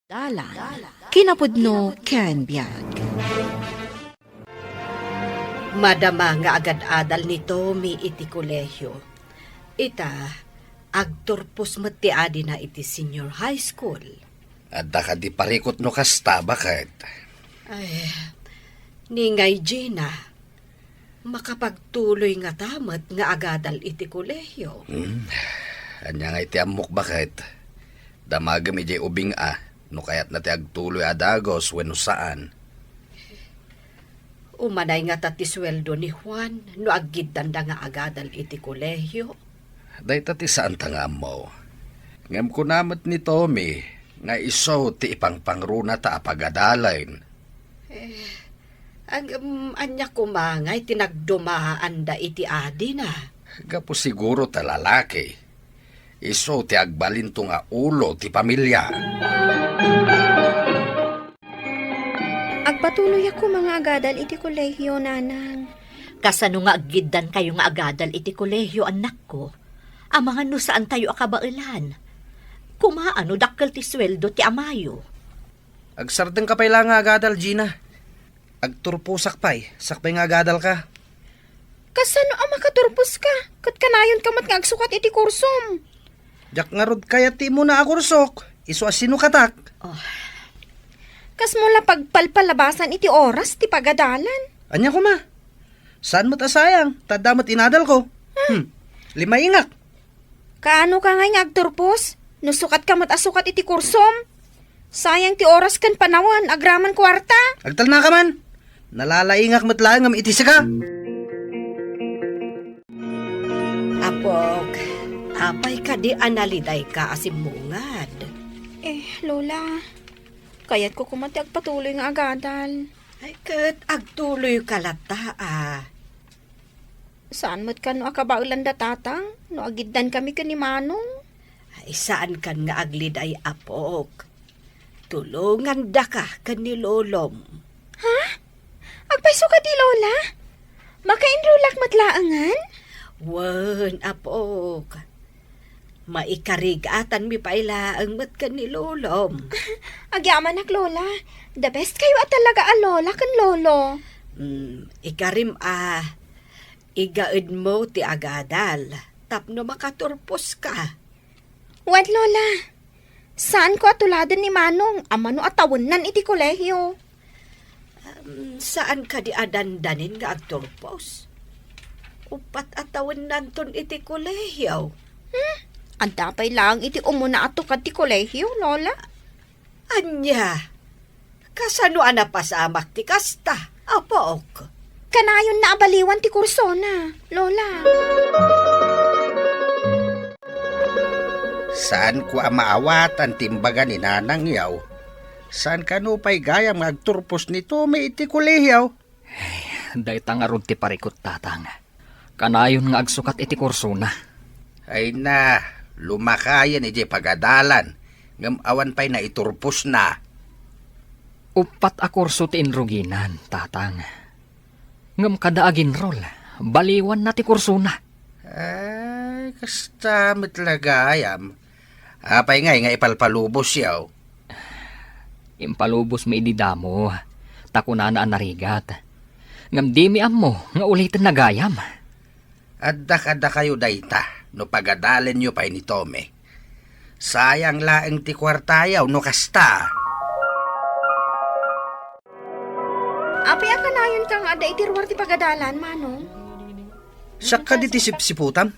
Dalan, kinapudno ken biag. Madama nga agad-adal ni Tommy iti kolehyo. Ita, agturpos mati adi na iti senior high school. Adda ka di parikot no kasta, bakit? Ay, ningay Gina, makapagtuloy nga tamat nga agadal iti kolehyo. Anya nga iti amok, bakit? Damagam iti ubing no kayat na ti agtuloy adagos wenno saan. Umanay nga tati sweldo ni Juan no aggidan da nga agadal iti kolehyo. Day ti saan ta nga mo. Ngam ko namat ni Tommy, nga iso ti ipangpangruna ta apagadalain. Anya kumangay tinagdumaan da iti adi na. Gapo siguro ta lalaki. Iso ti agbalinto nga ulo ti pamilya. Agpatuloy ako mga agadal iti kolehyo, nanang. Kasano nga aggidan kayo nga agadal iti kolehyo, anak ko? Ang mga no saan tayo akabailan? Kumaano dakkel ti sweldo ti amayo? Agsardeng ka pa'y lang nga agadal, Gina. Agturpusak pa'y, sakpay nga agadal ka. Kasano ang makaturpos ka? Kat kanayon kamat nga agsukat iti kursom. Jak nga rod kaya ti mo na akursok, iso asino katak. Kas mula pagpalpalabasan iti oras ti pagadalan. Anya ko ma, saan mo't asayang, tadamat inadal ko. Lima ingak. Kaano ka nga agturpos? Nusukat kamat asukat iti kursom. Sayang ti oras kan panawan, agraman kwarta. Agtal na ka man, nalalaingak mo't lang am itisika. Apog, apay ka di analiday ka asimungad. Lola, kaya't ko kumati agpatuloy nga agadal. Ay kat, agtuloy ka lata Saan mo't ka no akabaulan da tatang? No agiddan kami ka ni Manong. Ay saan kan nga aglid ay apog. Tulungan da ka ni lolom. Agpaiso ka di Lola? Makainrulak matlaangan? Wan, apog. Maikarigatan mi pailaang mat ni lolom. Agyaman ak Lola. The best kayo at talaga a Lola kan Lolo. Ikarim igaid mo ti agadal. Tapno makaturpos ka. Wad Lola. Saan ko atuladan ni Manong? Amano atawunan iti kolehyo. Saan ka di adandanin nga agturpos? Upat atawin nanton iti kolehyo. Ang tapay lang iti umuna ato ti kolehyo, Lola. Anya, kasano anapasamak ti kasta, apok. Kanayon na abaliwan ti kursona, Lola. Saan ko amaawatan timbaga ni Nanang yaw? Saan ka no pa'y gayam agturpos nito may iti kolehyaw? Day tangarod ti parikot tatang. Kanayon nga agsukat iti kursona. Ay na, lumakayan iti pagadalan. Ngam awan pa'y na iturpos na. Upat a kurso ti inruginan, tatang. Ngam kadaagin rol, baliwan na ti kursona. Ay, kasta mitlagayam. Apay nga ipalpalubos yaw. Impalubos mi ididamo, takunana ang narigat. Ngam di mi ammo, nga ulitin na gayam. Adda kayo dayta, no pagadalen nyo pa'y ni Tome. Sayang laeng ti kwartayaw, no kasta. Apay akanayon ka nga da itirwar ti pagadalan, Manong. Sak ka di ti sipsiputam.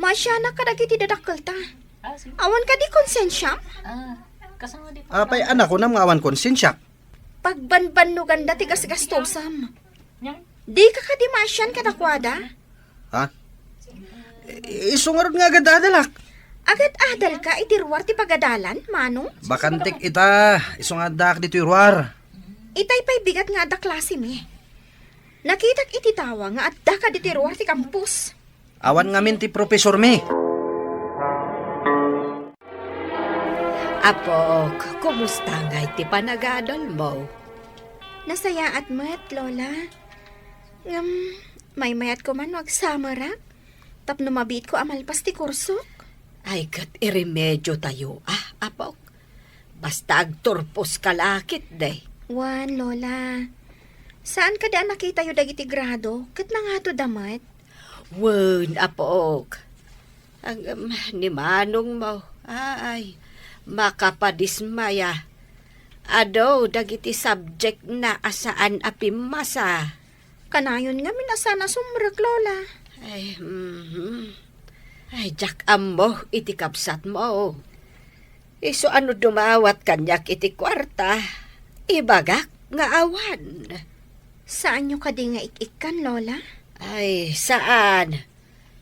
Masya na kadagiti dadakkel ta. Awan ka di konsensya? Apay anak ko na mga awan konsensyak. Pagbanbanugan da ti gasgastosam. Di ka ka di masyan kadakwada? Ha? Isungarod nga agad dadalak. Agad adal ka itirwar ti pagadalan, Manong? Bakantik ita, isungadak dito irwar. Itay pa'y bigat nga da klase mi. Nakitak iti tawa nga adda ka di tiruar ti kampus. Awan ngamin ti profesor mi. Apok, kumusta nga iti panagadal mo? Nasaya at mat, Lola. May mayat ko man wag samarak. Tapno mabit ko amalpas ti kursok. Ay kat iremedyo tayo, apok. Basta agturpos kalakit day. Wan, Lola. Saan ka daan nakita yung dagiti grado? Kat na nga to damat? Wen, apok. Ang ni Manong mo. Ay, makapadismaya. Ado, dagiti subject na asaan apimasa. Kanayon nga minasana sumrag, Lola. Ay, Ay, jak mo, iti kapsat mo. Iso ano dumawat kanyak iti kwarta. Ibagak nga awan. Saan nyo ka di nga ikikan, Lola? Ay, saan?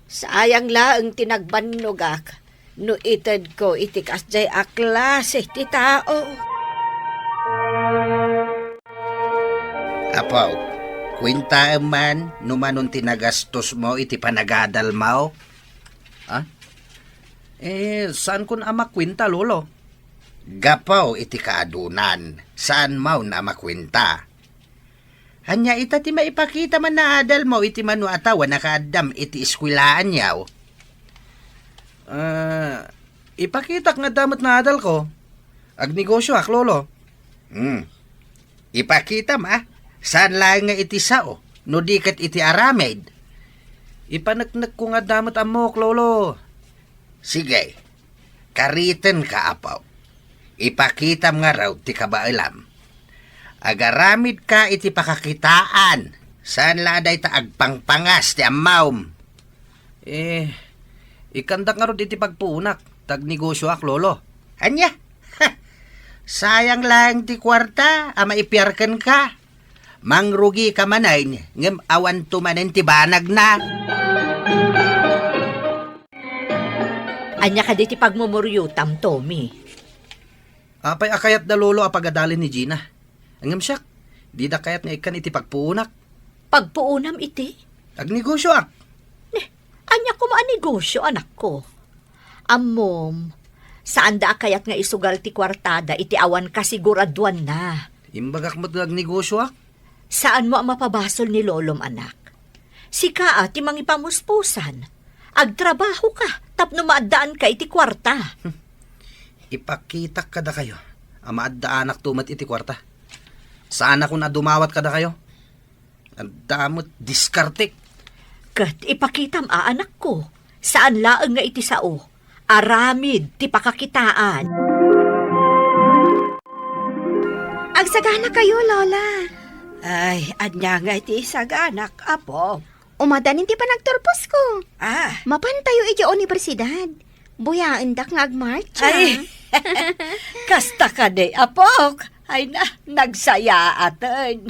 Sayang laang tinagbanugak. No ited ko iti kasjay a klase ti tao. Apaw, kwenta man numanon tinagastos mo iti panagadal mo? Ha? Saan kun ama kwenta, Lolo? Gapaw iti kaadunan, saan mo na makwenta? Hanya ita ti maipakita man na adal mo iti manu atawa nakaadam iti eskwilaan yaw. Ipakitak nga damat na adal ko. Agnegosyo ak, Lolo. Ipakita ma, saan lang nga iti sao, no dikat iti aramid. Ipanagnag ko nga damat amok, Lolo. Sige, kariten ka apaw. Ipakita nga raw ti kabailam. Agaramid ka iti pakakitaan. Saan laday ta agpangpangas ti amawm? Ikandak nga ron iti pagpuunak. Tagnegosyo ak, Lolo. Anya? Sayang lang ti kwarta, ama ipiyarkan ka. Mangrugi ka manay, ngem awan tumanen ti banag na. Anya ka di ti pagmumuryutam, Tommy. Apay akayat da, Lolo, apagadalin ni Gina. Angam siyak, di da kayat nga ikan iti pagpuunak. Pagpuunam iti? Agnegosyo ak. Anya ko maanegosyo, anak ko. Amom, saan da kayat nga isugal ti kwartada iti awan kasiguraduan na? Imbagak mo't agnegosyo ak. Saan mo ang mapabasol ni Lolom, anak? Si Kaa ti mangipamuspusan. Agtrabaho ka, tapno maadaan ka iti kwarta. Ipakitak kada kayo. Ama adda anak tumat iti kwarta. Saan ako na dumawat kada kayo? Ang damot diskartik. Kat ipakitam anak ko. Saan laang nga iti sao? Aramid ti pakakitaan. Agsagana kayo, Lola. Ay, anya nga iti isaganak, apo. Umadanin ti panagturpos ko. Ah, Mapantayo iti universidad. Buyaan dak nga agmarcha. ay, kasta ka de, apok. Ay na, nagsaya atin.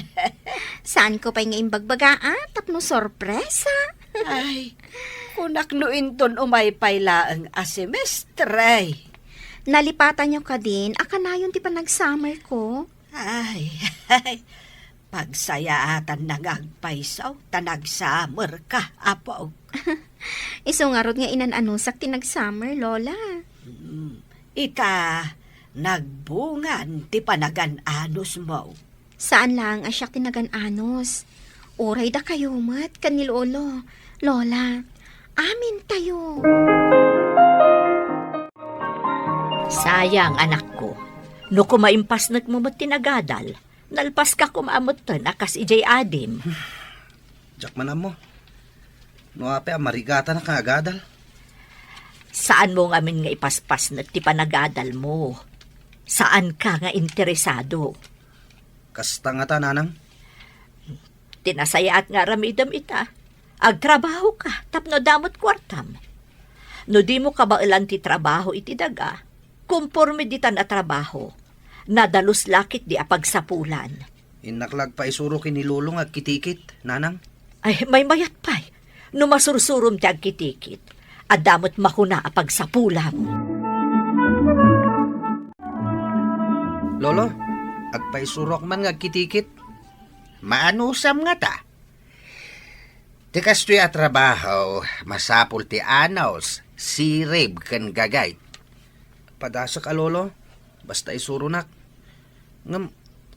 Saan ko pa nga imbagbaga tapno sorpresa. Ay, kunak no inton umaypay laang a semestre. Nalipatan nyo ka din, akanayon ti panag-summer ko. Ay, pagsaya atan nagagpaysaw, tanag-summer ka, apo. Iso nga rod nga inananusak ti nag-summer, Lola. Ita, nagbungan ti panagan-anos mo. Saan lang asyak tinagan-anos? Uray da kayo mat, kanil Lolo. Lola, amin tayo. Sayang, anak ko. No kumaimpas mo mo't tinagadal, nalpas ka kumaamot ton akas ijay adim. Jack man mo. No ape, marigata na kagadal. Saan mo nga min nga ipaspas na ti panagadal mo? Saan ka nga interesado? Kasta nga ta, nanang. Tinasayaat nga ramidam ita. Agtrabaho ka, tapno damot kwartam. No di mo kabailan ti trabaho iti daga, kumporme di tan a trabaho, nadalus lakit di apagsapulan. Inaklag pa isuro kinilulong ag kitikit, nanang. Ay, may mayat pa'y, no masursurum ti agkitikit, at damot makuna apagsapulam. Lolo, agpaisurok man nga kitikit. Maanusam nga ta. Tikas to'y trabaho, masapul ti anaws, sirib kan gagay. Padasa ka, Lolo. Basta isurunak. Ngam,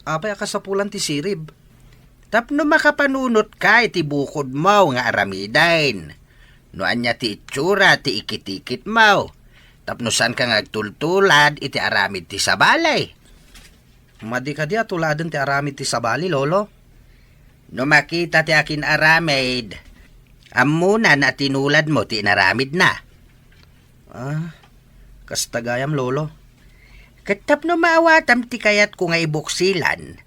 apay akasapulan ti sirib. Tapno makapanunot ka iti bukod mo nga aramidain. No anya ti itsura ti ikitikit mo. Tapno saan ka nga tultulad iti aramid ti sabalay. Madi ka di atuladan ti aramid ti sabali, lolo. No makita ti akin aramid, amuna na tinulad mo ti inaramid na. Kastagayam, lolo. Katapno maawatam ti kayat ko nga ibuksilan.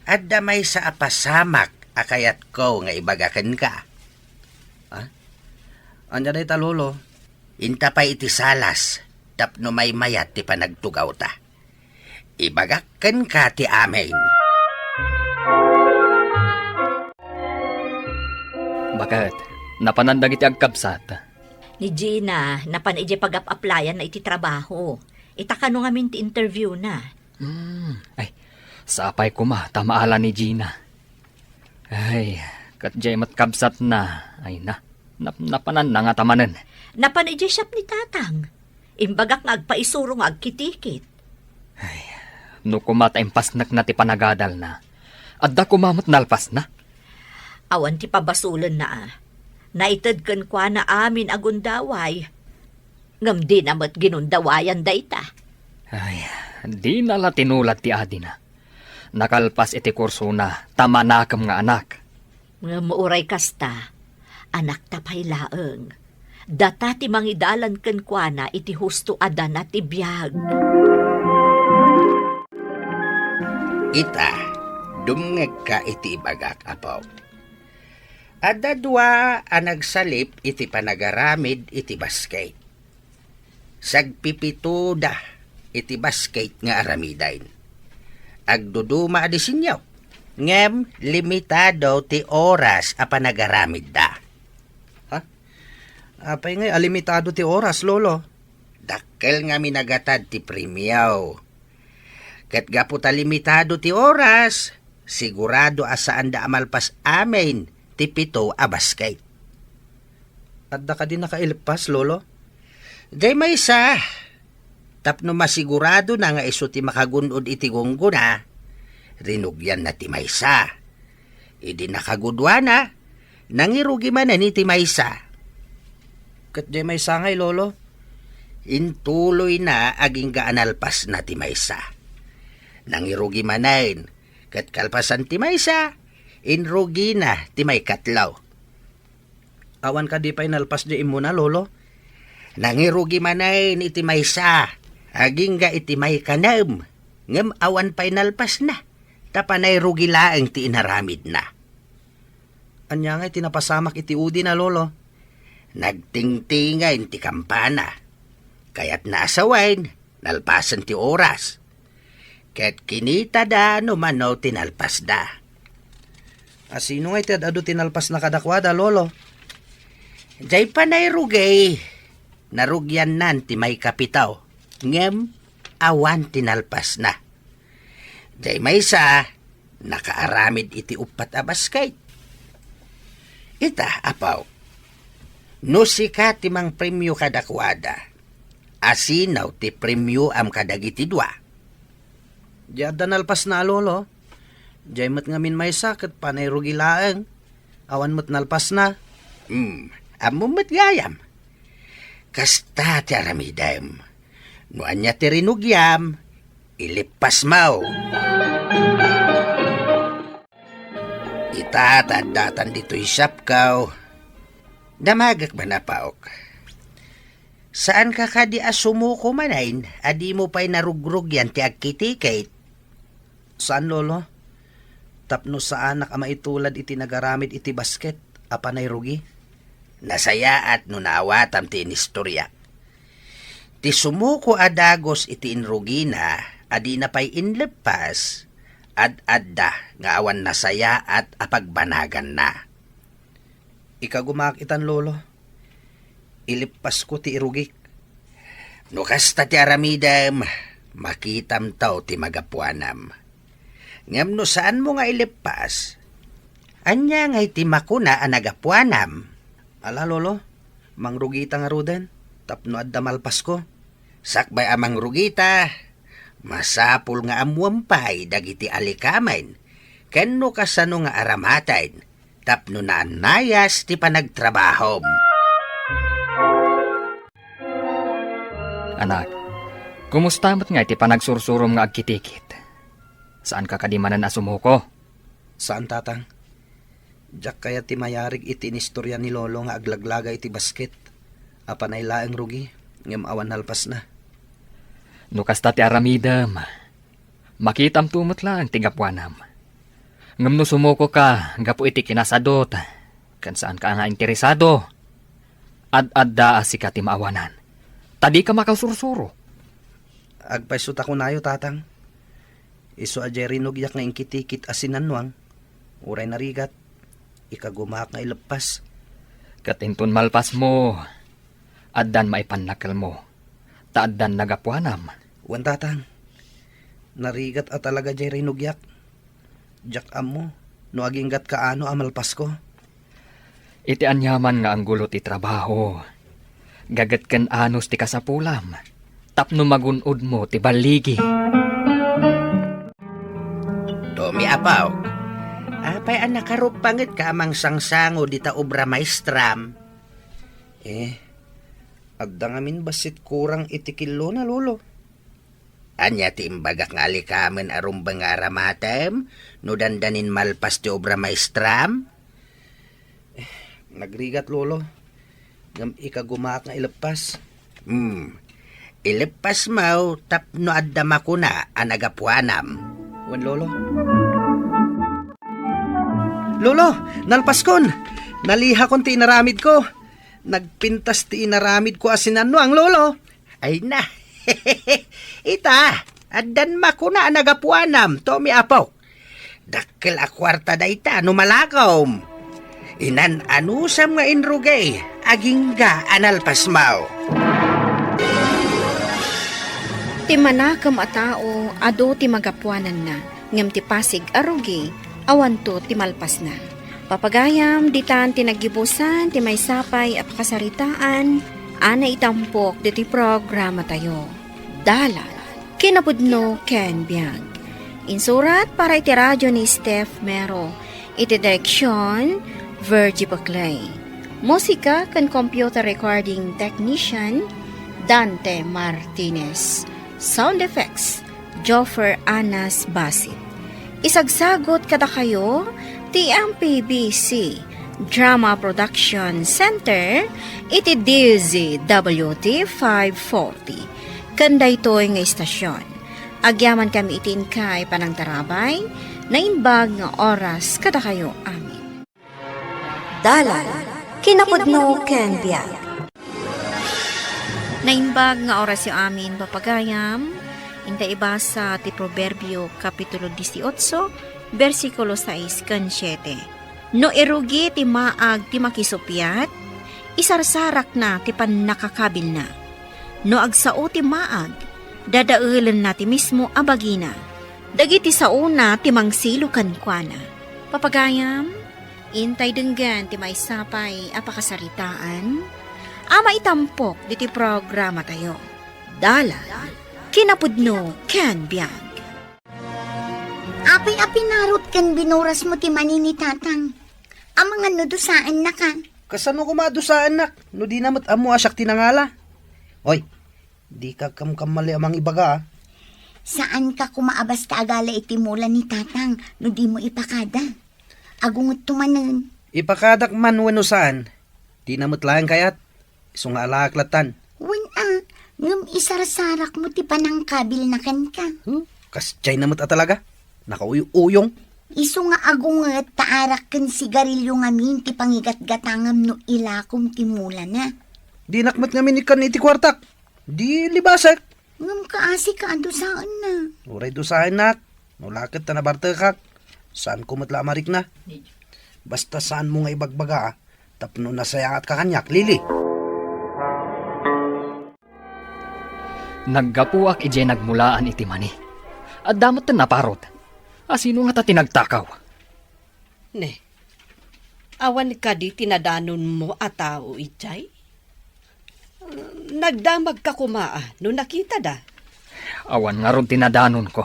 At damay sa apasamak akayat ko nga ibagakan ka. Anya na ita, lolo. Inta pa iti salas, tapno may mayat ti panagtugaw ta. Ibagakan ka ti amin. Bakit? Napanandag iti agkabsat. Ni Gina, napan ije pag-up-applyan na iti trabaho. Itakano nga min ti interview na. Ay, sapay ko ma, tamaala ni Gina. Ay, katjay matkabsat na. Ay napanan na nga tamanan. Napan ije siyap ni Tatang. Imbagak nga agpaisuro nga agkitikit. No kumatayampas na ti panagadal na. Adda kumamot nalpas na. Awan ti pabasulan na Naitad kan kwa na amin agundaway. Ngam di namat ginundawayan da ita. Ay, di nala tinulat ti adi na. Nakalpas iti kurso na, tama na kam nga anak. Ngam uray kasta, anak tapay laeng. Data ti mangidalan kan kwa na iti husto adan at ibiyag. Ita, dumngeg ka iti ibagak apaw. Adda dua anagsalip iti panagaramid iti basket. Sagpipito da iti basket nga aramidain. Agduduma adi sinyaw. Ngem limitado ti oras a panagaramid da. Apay ngay alimitado ti oras, lolo. Dakkel nga minagatad ti premiyaw. Ket gapu ta limitado ti oras, sigurado asaan da amalpas amin ti 7 a basket. Adda ka din nakailpas, lolo? Day may isa. Tapno masigurado na nga iso ti makagunod iti gungguna, rinugyan na ti maysa. Idi nakagudwa na, nangirugi man na ni ti maysa. Kat di may sangay, lolo? Intuloy na aging gaanalpas na ti maysa. Nangirugi manain, kat kalpasan ti maysa, inrugi na ti may katlaw. Awan ka di pa inalpas di imuna, lolo? Nangirugi manain iti maysa, aging ga iti may kanam, ngem awan pa inalpas na, tapanay rugi laeng ti inaramid na. Anya ngay tinapasamak iti udi na, lolo? Nagtingtingan ti kampana, kaya't naasawain, nalpasan ti oras. Ket kinita da no mano tinalpas da. Sino ngay tad adu tinalpas na kadakwada, lolo? Jay panay rugay, narugyan nan ti may kapitaw, ngem awan tinalpas na. Jay may sa, nakaaramid iti upat a basket. Ita, apaw, no sika ti mang premyo kadakwada, asinaw ti premyo am kadagiti dua. Diada nalpas na, lolo. Diyay mat ngamin may sakit, panay rugi laeng. Awan mat nalpas na. Amumat gayam. Kasta ti aramidem. No anya ti rinugyam, ilipas mau. Itatadatan dito'y sapkaw. Damagak ba na paok? Saan ka kadi asumuko manain, adi mo pa'y narugrug yan ti agkitikait? Saan, lolo? Tapno sa anak ama itulad iti nagaramid iti basket, apanay rugi? Nasayaat no naawatam ti inistorya. Ti sumuko adagos iti inrugi na, adi na pa'y inlepas, ad-adda nga awan nasaya at apagbanagan na. Ikagumakitan, lolo. Ilipas ko ti irugik. No kasta ti aramidam, makitam tao ti magapuanam. Ngam no saan mo nga ilipas, anya nga iti makuna ang nagapuanam. Ala, lolo, mangrugita nga ruden, tapno adda malpas ko. Sakbay amang rugita, masapul nga amuampay dagiti alikamen, kenno kasano nga aramatayn, tapno na anayas ti panagtrabahom. Anak, kumusta mo't nga iti panagsursurom nga agkitikit? Saan ka kadimanan na sumuko? Saan, tatang? Diyak kaya ti mayarig iti inistorya ni Lolo nga aglaglaga iti basket. Apan ay laeng rugi, ngem awan nalpas na. No kasta ti aramidam, makitam tumot lang ti gapwanam. Ngam no sumuko ka, gapu iti kinasadot, kan saan ka nga interesado. Ad-adda si ka ti maawanan. Tadi ka makasursuro. Agpaisot ako nayo, tatang. Iso a Jerry nugyak nga ingkitikit asinanwang. Uray narigat. Ikagumak nga ilepas. Katinton malpas mo, addan maipanakal mo. Taaddan nagapwanam. Wan, tatang. Narigat a talaga Jerry nugyak. Jak mo, no aginggat ka ano amalpas ko. Iti anyaman nga ang gulo ti trabaho. Gagat kan anos ti kasapulam. Tapno magunod mo ti baligi. Tomi apaw. Apay ang nakarupangit ka amang sangsango di ta obra maestram. Adda ngamin basit kurang iti kilo na, Lolo. Anya ti imbagak nga alikamen arumbang nga aramatem, no dandanin malpas ti obra maestram. Nagrigat, Lolo. Ngam ikagumak nga ilepas. Ilipas mau tapno addama ko na ang nagapwanam. Wan, Lolo. Lolo, nalpas kon. Naliha kon ti inaramid ko. Nagpintas ti inaramid ko asinano ang Lolo. Ay na, ita, addan makuna ang nagapwanam, Tomi apaw. Dakkel a kwarta da ita, numalakaw. Inan anusam nga inrugay, agingga analpas mau. Ti manakam a tao, ado ti magapwanan na, ngem ti pasig arugi, awanto ti malpas na. Papagayam, ditan ti nagibusan, ti may sapay at kasaritaan, ana itampok di ti programa tayo. Dala, kinapudno Ken Biag. Insurat para iti radyo ni Steph Mero, iti direksyon, Virgie Baclay. Musika kan computer recording technician, Dante Martinez. Sound effects, Joffer Anas Basit. Isagsagot kada kayo, TMPBC Drama Production Center, iti DZWT 540. Kanda ito'y nga istasyon. Agyaman kami itin kay panang tarabay, na imbag nga oras kada kayo amin. Dala, kinapudno Ken Biag. Naimbag nga oras yung amin papagayam, inta ibasa ti Proverbio Kapitulo 18, versikulo 6 kan 7. No erugi ti maag ti makisupyat, isarsarak na ti panakakabil na. No agsao ti maag, dadaulan na ti mismo abagina. Dagiti sauna ti mangsilo kankwana. Papagayam, intay denggan ti maisapay apakasaritaan, ama itampok diti programa tayo. Dala, kinapudno Ken Biag. Apay-apay narot kan binuras mo ti manini tatang. Ang mga nudusaan na ka. Kasano kumadusaan, nak? No di namat amo asyak tinangala. Hoy, di ka kamkamali amang ibaga, ah. Saan ka kumaabas ka agala itimulan ni tatang no di mo ipakada? Agungot tumanan. Ipakadak man wano saan. Di namat lang kayat. Iso nga alaklatan. Ngam isarasarak mo ti panangkabil na kan ka. Kasjay namat talaga. Nakauyo-uyong. Iso nga agungot taarak kan sigarilyo ngamin ti pangigat-gatangam no ilakom ti mula na. Di nakmat ngamin ikan iti kwartak. Di libasak. Ngam kaasi ka ando saan na. Uray dosahan, nak. Nulakit na nabartekak. Saan ko matla amarik na? Basta saan mo nga ibagbaga, ah. Tapno nasayang at kakanyak, Lili. Naggapuak ije nagmulaan iti mani. At damot na naparot. Asino nga ta tinagtakaw? Ne, awan ka di tinadanon mo a tao itay? Nagdamag ka kumaa, no nakita da. Awan nga ron tinadanon ko.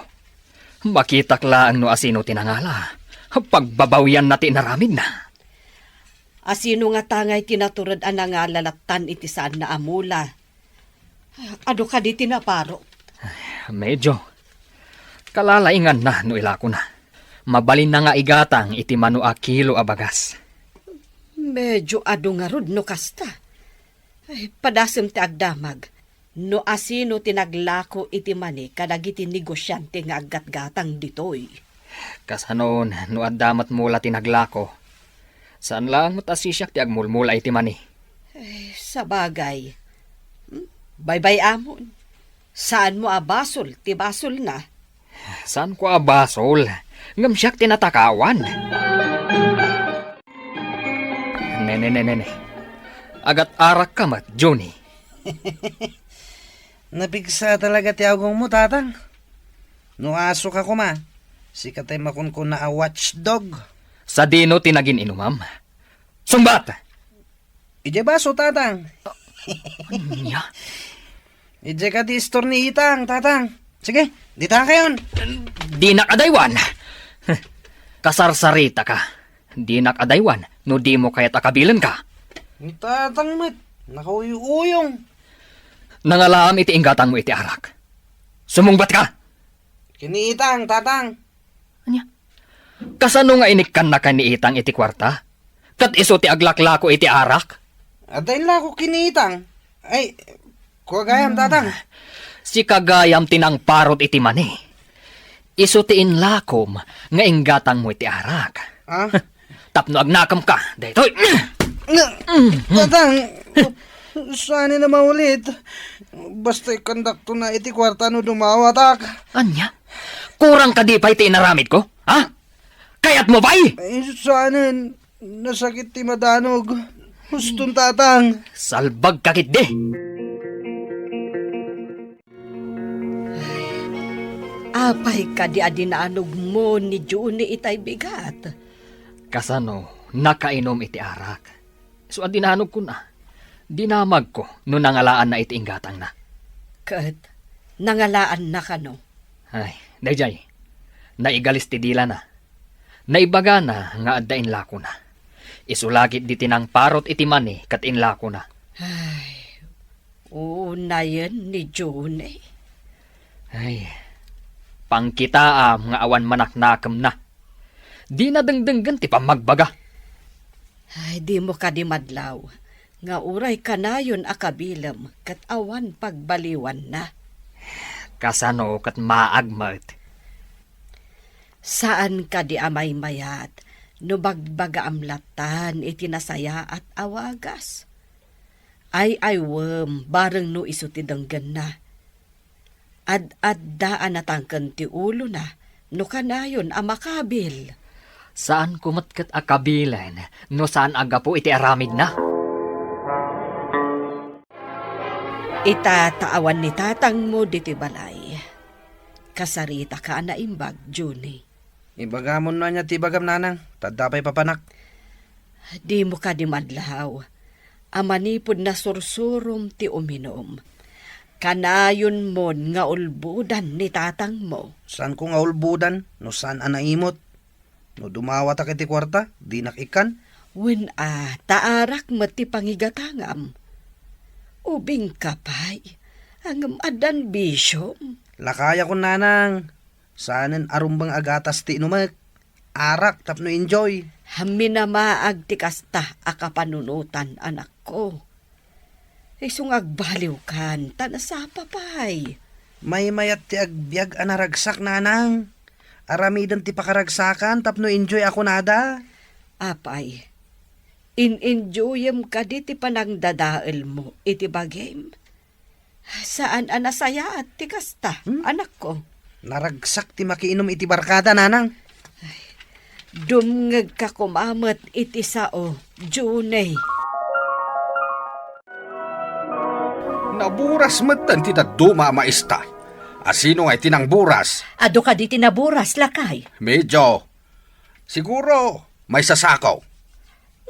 Makitak laang no asino tinangala. Pagbabawian na tinaramid na. Asino nga tangay tinaturad ang nangalalatan iti saan na amula. Ado ka di tinaparo. Medyo. Kalalaingan na no ilako na. Mabalin na nga igatang iti mano a kilo a bagas. Medyo ado nga rod no kasta. Ay, padasem ti agdamag. No asino tinaglako iti mani kadagiti negosyante nga aggatgatang ditoy. Kasanon, no addamat mula tinaglako. Saan lang matasisyak ti agmulmula iti mani? Sa bagay. Bye-bye amon. Saan mo abasol? Ti basol na. Saan ko abasol? Ngam siyak tinatakawan. Nene. Agat arak ka mat, Johnny. Napigsa talaga ti agong mo, tatang. No aso ka kuma. Sikat ay makun na a watchdog. Sa dino tinagin inumam. Sumbat! Ije baso, tatang. Nya, Ije ka ti store ni Itang, tatang. Sige, dita kayon. di nakadaywan. Kasarsarita ka. Di nakadaywan, no di mo kaya't akabilan ka. Ni tatang mat. Nakuyuyong. Nangalaam iti inggatang mo iti arak. Sumungbat ka! Kini Itang, tatang. Kasano nga inikkan na kaniitang iti kwarta? Kat iso ti aglaklako iti arak? Atay la ko kini Itang. Ay, kuwagayam, tatang. Si kagayam tinang parot iti mani. Iso ti inlakom nga inggatang mo iti arak. Ah? Tapno agnakam ka, daytoy. Tatang, saan na maulit? Basta ikandakto na iti kwarta no dumawatak. Anya? Kurang ka di pa iti inaramid ko? Ha? Kayat mo ba'y? Ay, saan nasakit ti madanog. Hustong tatang. Salbag kakit di. Apay ka di adinaanog mo ni Juni itay bigat. Kasano, nakainom iti arak. So adinanog ko na. Dinamag ko no nangalaan na iti inggatang na. Kat, nangalaan na ka no. Ay, dayjay. Naigalis ti dila na. Naibaga na nga addain lako na. Isulagit di tinang parot iti mani kat inlako na. Una yan ni Juni. Ay, pangkitaam nga awan manaknakam na. Di na dengdenggan ti pamagbaga. Ay, di mo ka di madlaw. Nga uray ka na yun akabilam kat awan pagbaliwan na. Kasano kat maagmat. Saan ka di amay mayat no bagbaga amlatan iti nasaya at awagas? Ay wem bareng no isutidanggan na. Ad-addaan natangkan ti ulo na no kanayon amakabil. Saan kumatkat akabilan no saan aga po iti aramid na? Itataawan ni tatang mo diti balay. Kasarita ka na imbag, Juni. Ibagamon na niya ti bagam nanang. Tadapay papanak. Di mo ka di madlaw. Amanipod na sursurom ti uminom. Kanayon mon nga ulbudan ni tatang mo. Saan ko nga ulbudan? No saan anaimot? No dumawat ak iti kwarta? Di nakikan? Wen taarak mati pangigatangam. Ubing kapay. Ang adan bisyo. Lakaya ko nanang. Saanen arumbang agatas ti inumak. Arak tapno enjoy. Haminamaag ti kasta akapanunutan anak ko. Isung agbaliw kan tanasa papay. May mayat ti agbyag anaragsak nanang. Aramidan ti pakaragsakan tapno enjoy ako nada. Apay, in-enjoyem ka di ti panangdadael mo iti bagem. Saan anasaya at ti kasta, anak ko? Naragsak ti makiinom iti barkada nanang. Dumngeg ka kumamat iti sao, Junay. Naburas matan ti daduma maista. Asino nga itinang buras? Ado ka di tinaburas, lakay. Medyo. Siguro, may sasakaw.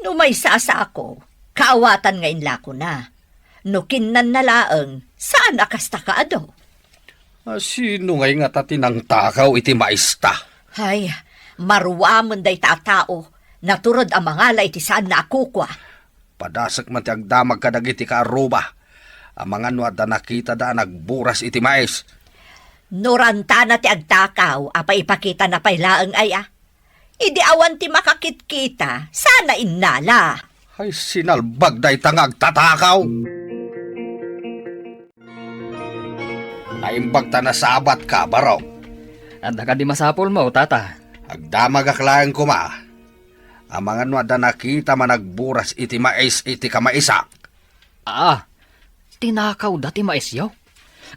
No may sasa ako, kaawatan nga inlako na. No kinnan nalaang, saan akasta ka ado? Asino nga tatinang takaw iti maista? Hay, maruamon day tatao, naturod ang mga iti saan na akukwa. Padasak man ti agdamag kadagiti ka aruba. Ang mga nuada nakita da nagburas iti mais. Nuranta na ti agtakaw, apa ipakita na pailaang aya. Idi awan ti makakitkita, sana innala. Ay sinalbag day tangag tatakaw. Naimbag ta na sabat ka, baro. Anda ka di masapol mo, tata. Agdamag aklayan ko ma. Ang mga nuada nakita managburas iti mais iti kamaisak. Tinakaw dati maisyaw.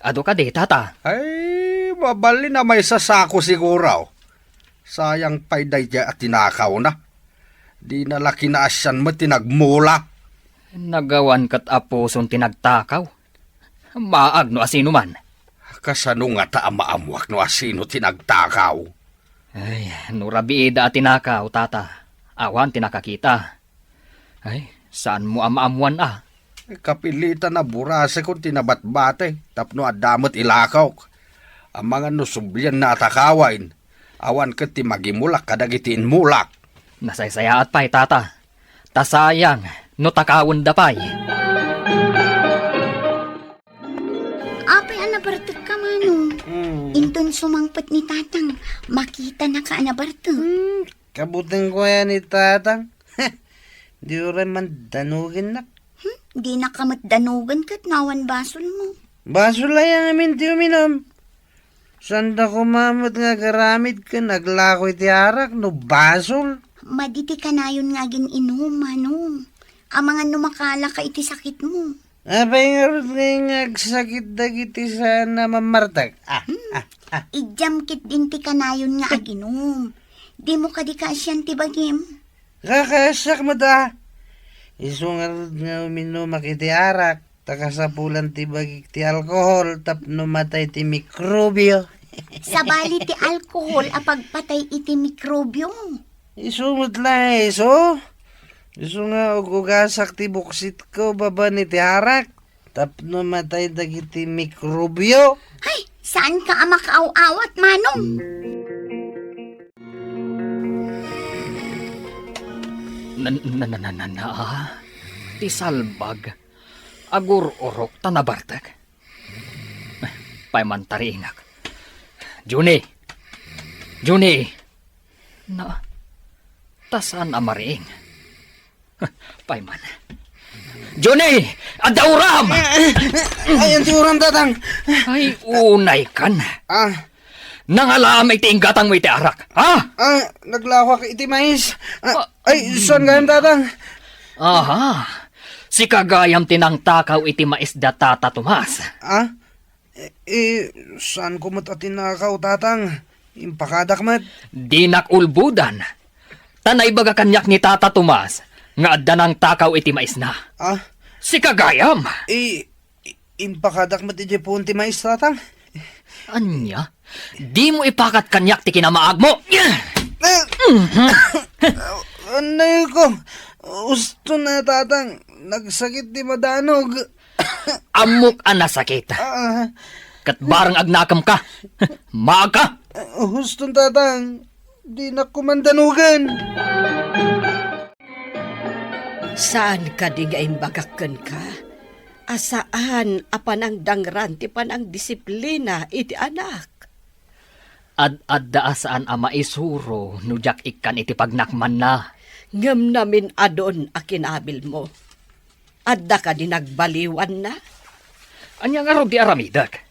Ado ka di, tata. Ay, mabali na may sasako siguro. Sayang pa'y dayja at tinakaw na. Di na laki na asyan mo tinagmula. Nagawan kat apuson tinagtakaw. Maag no asino man. Kasano nga ta maamuak no asino tinagtakaw. Ay, nurabiida at tinakaw, tata. Awan tinakakita. Ay, saan mo amaamuan Kapilitan na burase kung tinabatbate. Tapno adamot ilakaw. Ang mga nusublyan na atakawain. Awan ka ti magimulak kadagitin mulak. Nasaysaya at pa'y, tata. Tasayang, no takawon da pa'y. Apay anabartag ka, Manong. Inton sumangpet ni Tatang, makita na ka anabartag. Kabuting ko yan ni Tatang. Di rin man danugin na. Di na kamatdanugan kat nawan basol mo. Basol lang amin ti uminom. Sanda ko mamot nga garamid ka naglako iti arak no basol. Maditi ka na yun nga inom, Manong. Ang mga numakala ka iti sakit mo. Abay nga sakit dagiti sana mamartag. Ijam kit din ti ka na yun nga aginom. Di mo ka di kasyan ti bagim. Kakasak mo da. Isungar nga uminom makiti arak. Takasapulan ti bagik ti alkohol tapno matay ti mikrobyo. Sabali ti alkohol apagpatay iti mikrobyo. Isumot lang iso. Iso nga ugugasak ti buksit ko baba ni ti arak. Tapno matay dagiti mikrobyo. Ay, saan ka ama kaaw-awat, Manong? Ti salbag. Agur orok tanabartag. Paymantaringak. Juni! Tasan amaring. Payman. Juni! Adauram! Ayan ti uram Tatang. Ay, unay kan. Nangalamay ti inggatang mo iti arak. Naglawak iti mais. Ay, son gayam Tatang. Aha. Si kagayam tinang takaw iti maisda tata Tomas. Saan ko mat atinakaw Tatang? Impakadak mat. Dinak ulbudan. Tanay baga kanyak ni tata Tomas. Nga adda ng takaw iti maisna. Si kagayam. Impakadak mat iti punti mais Tatang. Anya? Di mo ipakat kanyak ti kinamaag mo. Anay ko. Gusto na Tatang. Nagsakit di madanog. Amok ang nasakit. Kat barang agnakam ka. Maag ka. Gusto Tatang. Di na kumandanugan. Saan ka di nga imbagakan ka? Asaan apan ang dangran ti pan ang disiplina iti anak? Ad-adda saan ama isuro nujak ikan iti pagnakman na. Ngam namin adon a kinabil mo. Adda ka di nagbaliwan na? Anya nga ro di aramidak.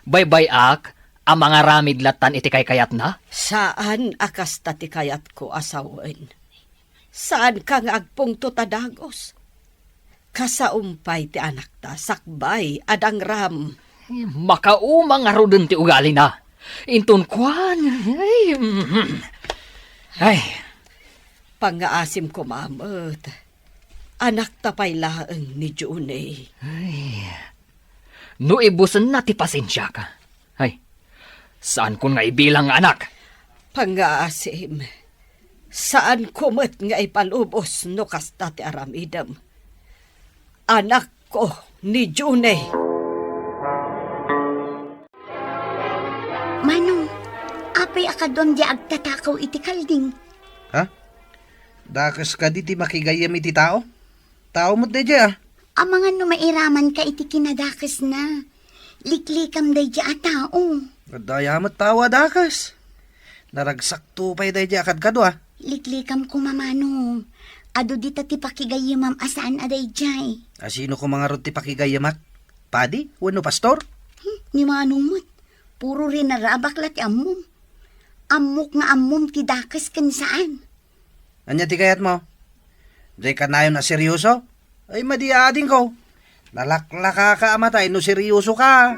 Baybay-ak ang mga ramid latan iti kayat na? Saan akas ti kayat ko asawen? Saan ka nga agpungto tadagos? Kasaumpay ti anak ta, sakbay, adang ram. Makaumang nga ro din ti ugali na. Intun kwan. Ay. Pangaasim ko mamot. Anak tapay laeng ni June. No ibusan na ti pasensya ka. Ay. Saan ko nga ibilang anak? Pangaasim. Saan kumot nga ipalubos no kasta ti aramidam? Anak ko ni June. Manong, apay akadon di agtatakaw iti kalding. Dakas ka di ti makigayam iti tao? Tao mo't de dya. Amangan no mairaman ka iti kinadakas na. Liklikam day di atao. Dayamat tawa dakas. Naragsak tupay day di akad kado ah. Liklikam ko mamano. Ado dita ti pakigayimam asaan aday jay. Asino ko mga rod ti pakigayamat? Padi? Wano pastor? Ni manumot. Puro rin narabaklat ti amom. Amok nga amom ti dakas kan saan. Anya ti kayat mo? Jay ka na yun na seryoso? Ay madiading ko. Nalaklaka ka amatay no seryoso ka.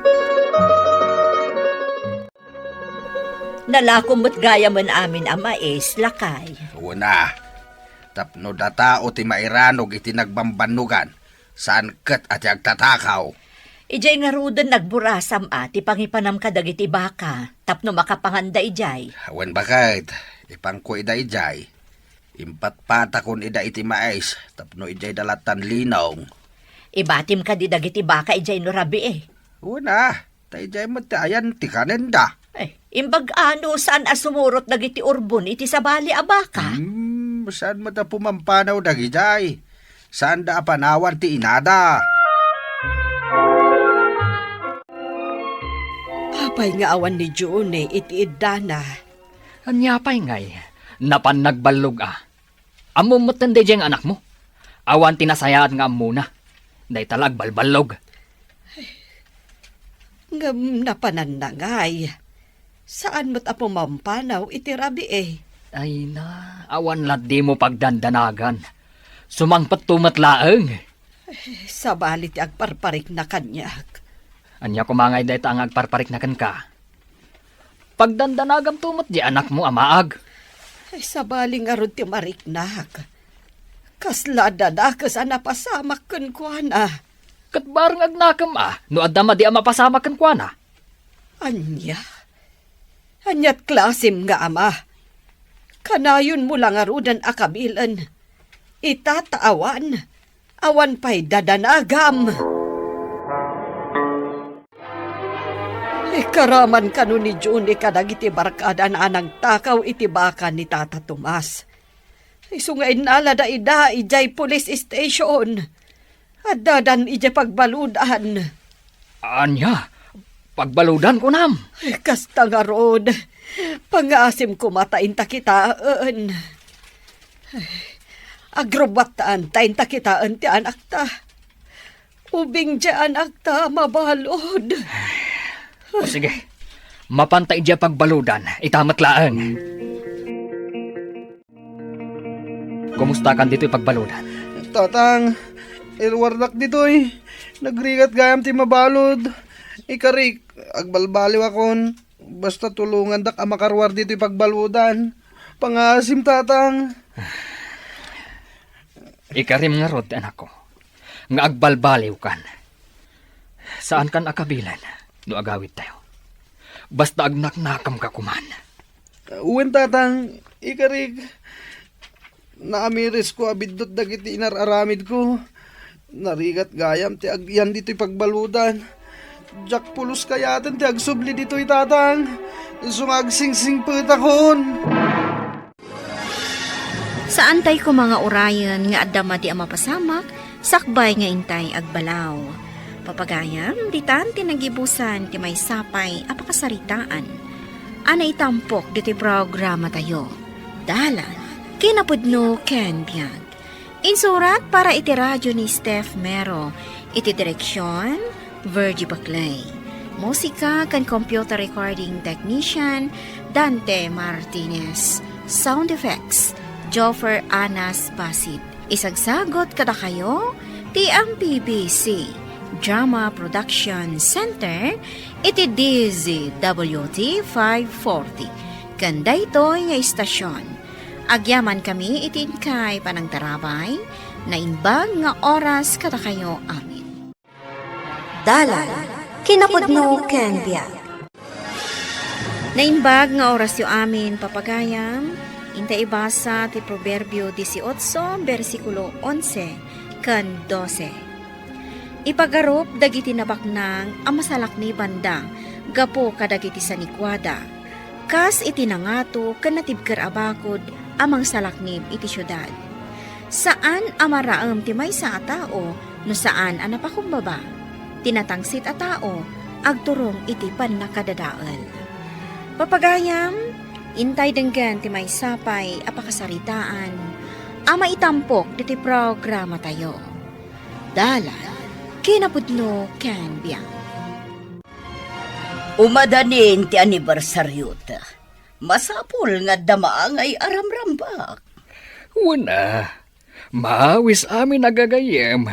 Nalakumot gaya man amin ama lakay. Una. Tapno data o ti mairanog iti nagbambanugan. Saan kat at yagtatakaw. Ijay nga rudan nagburasam ti pangipanam kadagiti baka. Tapno makapanganda ijay. Awan bakit? Ipangko ida ijay. Impat-pata kon ida iti mais. Tapno ijay dalatan linaw. Ibatim ka di dagiti baka ijay no rabi Una. Ta ijay matayan ti kanenda. Imbag ano saan asumurot dagiti urbon iti sabali a baka. Saan mata pumampanaw dagijay? Saan da panawan ti inada? Apay nga awan ni June iti idana. Anya pa'y ngay, napan nagbalog Amom mo tanda diyang anak mo. Awan tinasayaan nga muna. Day talag balbalog. Ngam napananangay. Saan mo't apo mampanaw iti rabi Ay na, awan lat di mo pagdandanagan. Sumangpat tumatlaeng. Sabalit ti agparparik na kanyak. Anya kumangay day ang agparparik na kan ka. Pagdandanagam tumot di anak mo amaag. Sabaling arod ti mariknak. Kaslada na kas anapasamak kan kuana. Kat barang agnakam no adama di mapasamak kan kuana. Anya? Anyat klasim nga ama. Kanayon mo lang arudan akabilan. Itataawan. Awan pa'y dadanagam. Karaman kanu ni June kadag iti barkada na anang takaw iti baka ni Tata Tomas. Isungain nala da ida ijay police station. Adadan ijay pagbaludan. Anya, pagbaludan ko nam. Kasta nga rod. Pangasim ko matain takitaan. Agrobatan tayin takitaan ti anak ta. Ubing dyan anak ta mabalod. O sige, mapantay dya pagbaludan, itamatlaan. Kumusta kan dito'y pagbaludan? Tatang, irwardak dito'y. Nagrigat gayam ti mabalod. Ikarik, agbalbaliw akon. Basta tulungan dak makarwar dito'y pagbaludan. Pangasim tatang. Ikarim nga rod, anak ko. Nga agbalbaliw kan. Saan kan akabilan? No agawid tayo. Basta agnaknakam ka kuman. Uwen tatang, ikarig. Naamiris ko abidot dagiti inararamid ko. Narigat gayam ti agyan dito'y pagbaludan. Jack pulos kayatan ti agsubli dito'y tatang. Sumagsingsing putakon. Saan tay ko mga orayan nga adama di mapasamak, sakbay nga intay agbalaw. Papagayam, ditan tinagibusan ti may sapay apakasaritaan. Anay tampok diti programa tayo. Dalan, kinapudno Ken Biag. Insurat para iti radyo ni Steph Mero. Iti direksyon, Virgie Baclay. Musika kan computer recording technician, Dante Martinez. Sound effects, Joffer Anas Basit. Isagsagot kada kayo, ti ang PBC Drama Production Center, iti DZWT 540. Kanda ito'y nga istasyon. Agyaman kami itin kay panagdarabay, na imbag nga oras kada kayo amin. Dalan, kinapudno ken biag. Naimbag nga oras yu amin papagayam, inta ibasa ti Proverbio 18, versikulo 11, kan 12. Ipagarup dagiti nabaknang ang masalak ni banda, gapo kadagiti sanikwada. Kas iti nangato kanatibker abakod amang salaknib iti syudad. Saan amaraam ti may sa tao No saan ana pa kumbaba, tinatangsit a tao, agturong iti pan nakadadaal. Papagayam, intay denggan ti may sapay apakasaritaan, ama itampok diti programa tayo. Dalan, kinapudno ken biyang. Umadanin ti anibersaryo ta. Masapul nga damaangay aramrambak. Una, maawis amin nagagayem,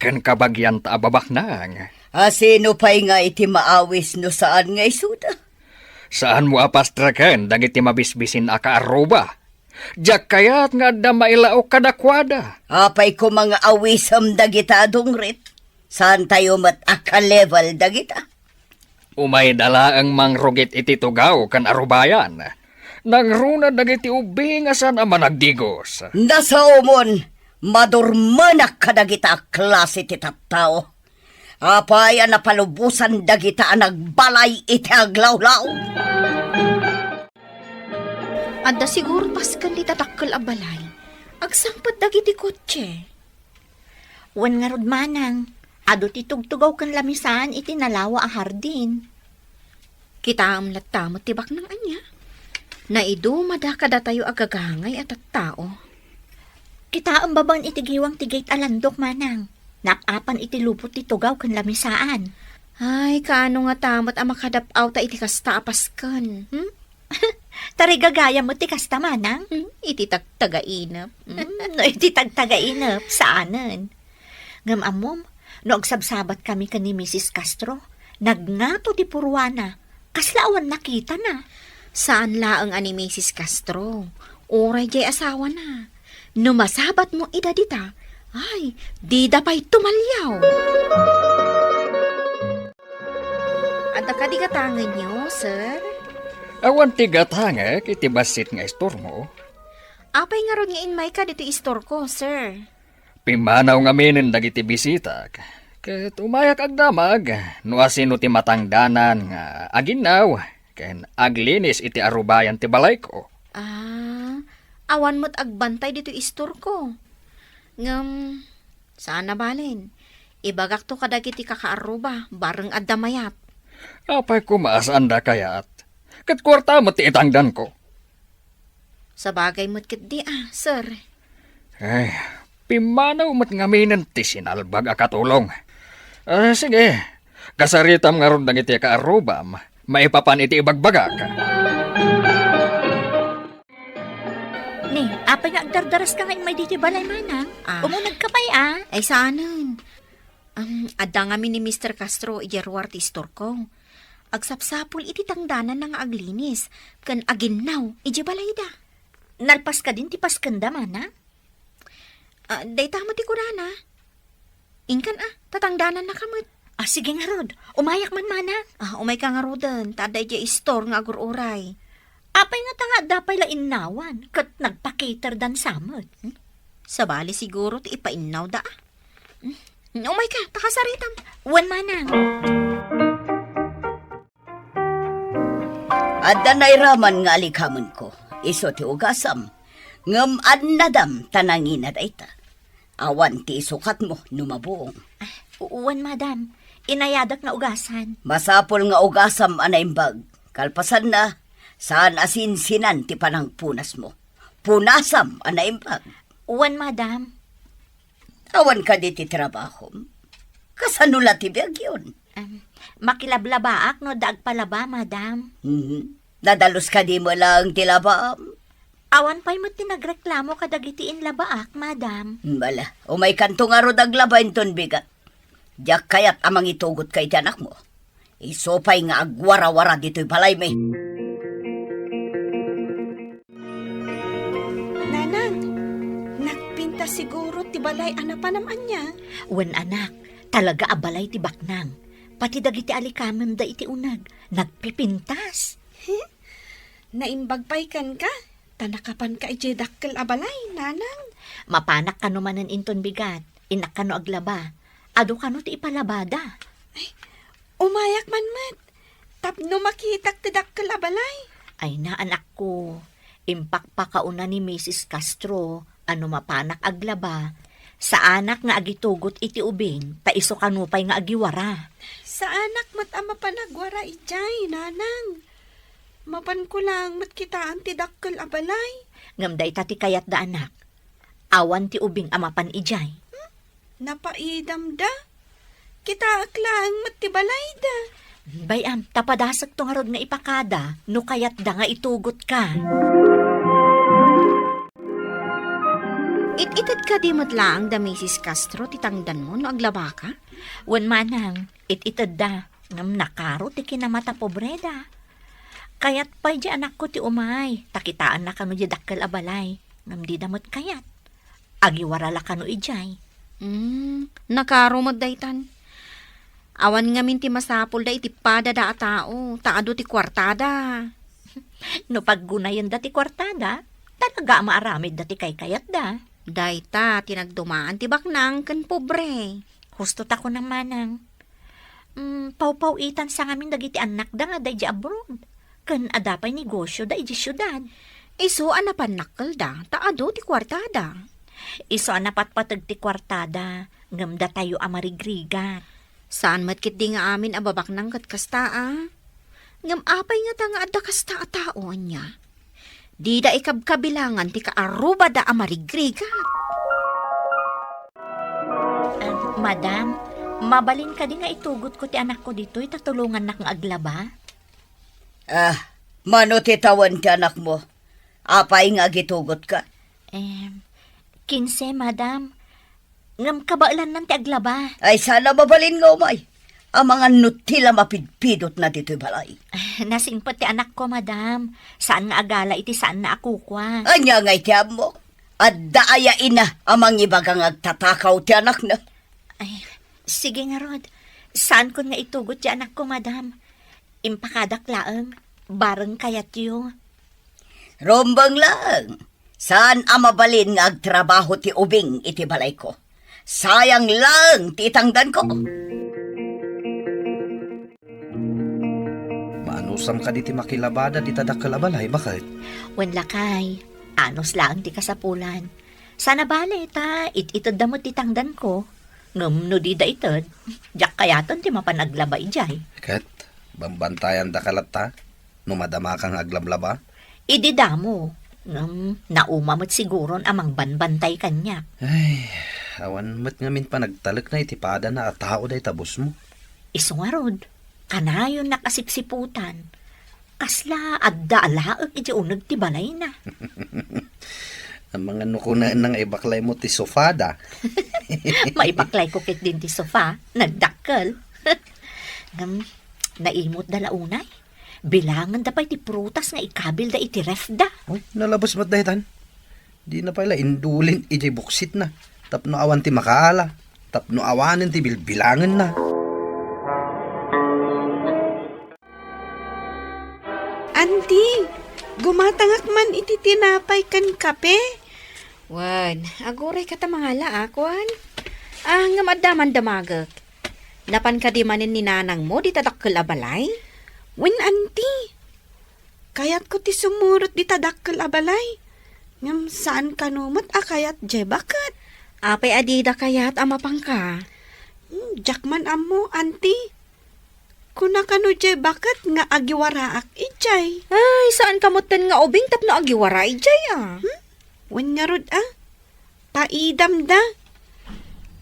kan kabagyan ta ababak nang. Asino pa'y nga iti maawis no saan nga isuda? Saan mo apastrakan dagiti mabisbisin akaaruba? Diyak kayat nga da mailao kadakwada. Apay ko mga awisam dagita dungrit. Saan tayo mat akalevel dagita? Umay dala ang mangrugit iti tugaw kan arubayan. Nang runa dagiti ubing asan ang managdigos. Nasa umon, madurmanak ka dagita klase ti tattao. Apay ang napalubusan dagita ang nagbalay iti aglawlaw. Adda siguro paskan di tatakkel a balay. Agsangpad dagiti kotse. Wan nga rod manang, ado ti tugtugaw kan lamisan iti nalawa a hardin. Kita am latamot tibak ng anya. Naido madakada tayo agagangay at tao. Kita ang babang iti giwang ti gate alandok manang. Nakapan iti lupot ti tugaw kan lamisaan. Ay, kaano nga tamot ang makadapaw ta iti kasta apaskan. Tarigagaya mo ti kasta manang. Iti tagtagainap. No, iti tagtagainap, saanan? Ngam amom, no agsabsabat kami ka ni Mrs. Castro, nagngato ti Purwana, kaslaawan nakita na. Saan laang ani Mrs. Castro? Oray jay asawa na. Numasabat mo idadita, ay, di dapay tumalyaw. Anta ka di katangan nyo, sir? Awan tigatanga iti basit nga istor mo. Apay nga ron nga inmay ka dito istor ko, sir. Pimanaw nga minin dagiti bisita. Ket umayak agdamag, no asino ti matangdanan nga aginaw, ken aglinis iti arubayan ti balay ko. Awan mo't agbantay dito istor ko. Ngam, saan na balin? Ibagak to kadagiti kakaaruba, bareng addamayat. Apay kumaasaan da kayat. Ket kwarta mo ti itangdan ko. Sa bagay mo't kit di sir. Ay, pimanaw mo't ngaminan ti sinalbag akatulong. Sige, kasaritam nga ron dagiti kaarubam, maipapan iti ibagbaga ka. Ni, apay nga agdardaras ka ngayon may diti balay manang. Umunag ka pa'y Ay saanan. Adda nga ni Mr. Castro ijerwar ti istor ko. Agsapsapul iti tangdanan nga aglinis, kan aginaw ije balay da. Nalpas ka din ti paskanda manang? Day tamo ti kurana. Inkan tatangdanan na kamot. Sige nga rod, umayak man manang. Umay ka nga rodan, taday je istor nga agururay. Apay nga tanga dapay la innawan, kat nagpakater dan samot. Sabali siguro ti ipainnaw da. Umay ka, takasaritam. Wan manang. Adda nairaman nga alikamon ko. Iso ti ugasam. Ngam adnadam tanangin at ita. Awan ti isukat mo numabuong. Uwan madam, inayadak na ugasan. Masapol nga ugasam anaimbag. Kalpasan na, saan asinsinan ti panang punas mo. Punasam anaimbag. Uwan madam. Awan ka di ti trabaho. Kasanula ti biyag yun. Makilablabaak no dagpalaba madam. Nadalos ka di mo lang tilabam. Awan pa'y mo tinagreklamo kadagitiin labaak, madam. Bala, umay kanto nga ro daglabain ton bigat. Diyak kayat amang itugot kay tiyanak mo. Isopay nga agwara-wara dito'y balay may. Nanang, nagpinta siguro ti balay anapanam anya. Wen anak, talaga abalay ti baknang. Pati dagiti alikamem da iti unag. Nagpipintas. Naimbagpay kan ka? Tanakapan ka ije dakkel abalay, nanang. Mapanak ka numanan inton bigat. Inak ka no aglaba. Ado ka no ti ipalabada. Umayak man mat. Tapno makitak ti dakkel abalay. Ay na anak ko. Impak pa kauna ni Mrs. Castro. Ano mapanak aglaba. Sa anak nga agitugot iti ubing, ta iso kanupay nga agiwara. Sa anak mat ama panagwara ijay, nanang. Mapan ko lang mat kitaan ti dakkel abalay. Ngamday tati kayat da anak. Awan ti ubing amapan ijay. Napaidam da. Kitaak lang mat ti balay da. Bayam, tapadasag to nga rod nga ipakada, no kayat da nga itugot ka. It-ited ka di lang da Mrs. Castro, titangdan mo no aglaba ka? Wan manang, it-ited da, ngam nakaro ti kinamata pobreda. Kayat pa'y di anak ko ti umay, takitaan na kano di dakkel abalay, ngam di damot kayat. Agiwarala kano ijay. Nakarumod daytan. Awan nga min ti masapol da iti pada da a tao, taado ti kwartada. No paggunayan da ti kwartada, talaga maaramid da ti kay kayat da. Dayta, tinagdumaan ti baknang ken pobre. Husto ta ko ng manang. Pau-pauitan sa ngamin dagiti anak da nga day di abroad. Ken adapay negosyo da iji syudad. Iso anapan nakkel da, taado ti kwartada. Iso anapatpatag ti kwartada, ngam da tayo amarigrigat. Saan matkit di nga amin ababak ng katkasta Ngam apay nga ta nga adda kasta a tao niya. Di da ikabkabilangan ti kaaruba da amarigriga. Madam, mabalin ka di nga itugot ko ti anak ko dito, itatulungan na kang aglaba. Mano titawan ti anak mo? Apay nga gitugot ka? 15, madam. Ngam kabailan nan ti aglaba. Ay sana mabalin nga umay. Ang mga nutila mapidpidot na dito'y balay. Nasingpot ti anak ko, madam. Saan nga agala iti saan na akukwa. Anya nga itiyam mo? At daaya ina amang ibagang agtatakaw ti anak na. Ay, sige nga, Rod. Saan ko nga itugot ti anak ko, madam? Impakadak laang, bareng kayat yung. Rombang lang. Saan amabalin nga agtrabaho ti ubing iti balay ko? Sayang lang ti itangdan ko. Maanusam ka di ti makilabada di tadakkel abalay, bakit? Wen lakay, anos lang ti kasapulan. Sana bale ta, ititod da mo titangdan ko. Ngam no di da itod, jak kayaton ti mapanaglaba ijay. Kat, bambantayan da kalat ta? Numadama kang aglablaba? Idi damo, ngam naumamot siguron amang banbantay kanya. Ay, awan mat ngamin pa nagtalak na itipada na tao day tabos mo. Iso nga Rod, kanayon nakasipsiputan. Kasla adda alaag iti unag ti balay na. Ang mga nukunaan ng ibaklay mo ti sofada. Maibaklay ko kit din ti sofa, nagdakkel. Ngam, naimot dala unay. Bilangan da pa iti prutas nga ikabil da iti ref da. Uy, nalabas mat dahitan. Di na pala indulin iti buksit na. Tapno awan ti makaala. Tapno awanin ti bilbilangan na. Auntie, gumatangak man iti tinapay kan kape. Wan, aguray ka ta mga laakwan. Nga madaman damagak. Napan ka di manin ni nanang mo, di tadakkel abalay? Wen auntie, kayat ko ti sumurot di tadakkel abalay. Ngam saan kanumot kayat je bakat. Apay adida kayat amapang ka. Jakman amo, auntie. Kuna kano je bakat nga agiwaraak ijay. Ay, saan kamutan nga ubing tapno agiwara ijay Wen nga rod paidam da.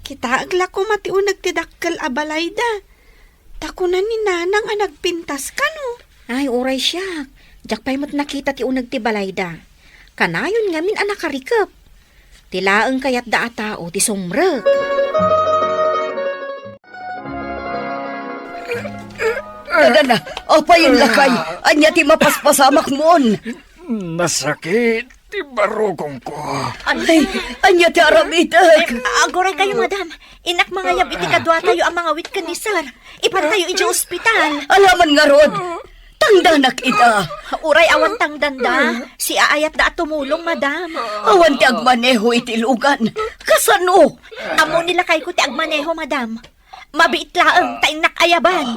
Kita agla ko matiunag ti dakkel abalay da. Takunan ni nanang nagpintas kano. Ay, uray siya. Jakpay mo't nakita ti unag ti balayda. Kanayon ngamin nakarikap. Tilaang kayat da atao ti sumrek. Kada na, apa yung lakay? Anya ti mapaspasamak mon. Nasakit, ti barugong ko. Ay, anya ti aramidag. Agoray kayo, madam. Inak mga yab iti kadwa tayo ang mga wit ni sir. Ipan tayo iti ospital. Alaman nga rod, tangdanak ita. Uray awan tangdanda. Si aayat da at tumulong, madam. Awan ti agmaneho iti lugan. Kasano? Amo nila kay ko ti agmaneho, madam. Mabiit laang ta inak ayaban.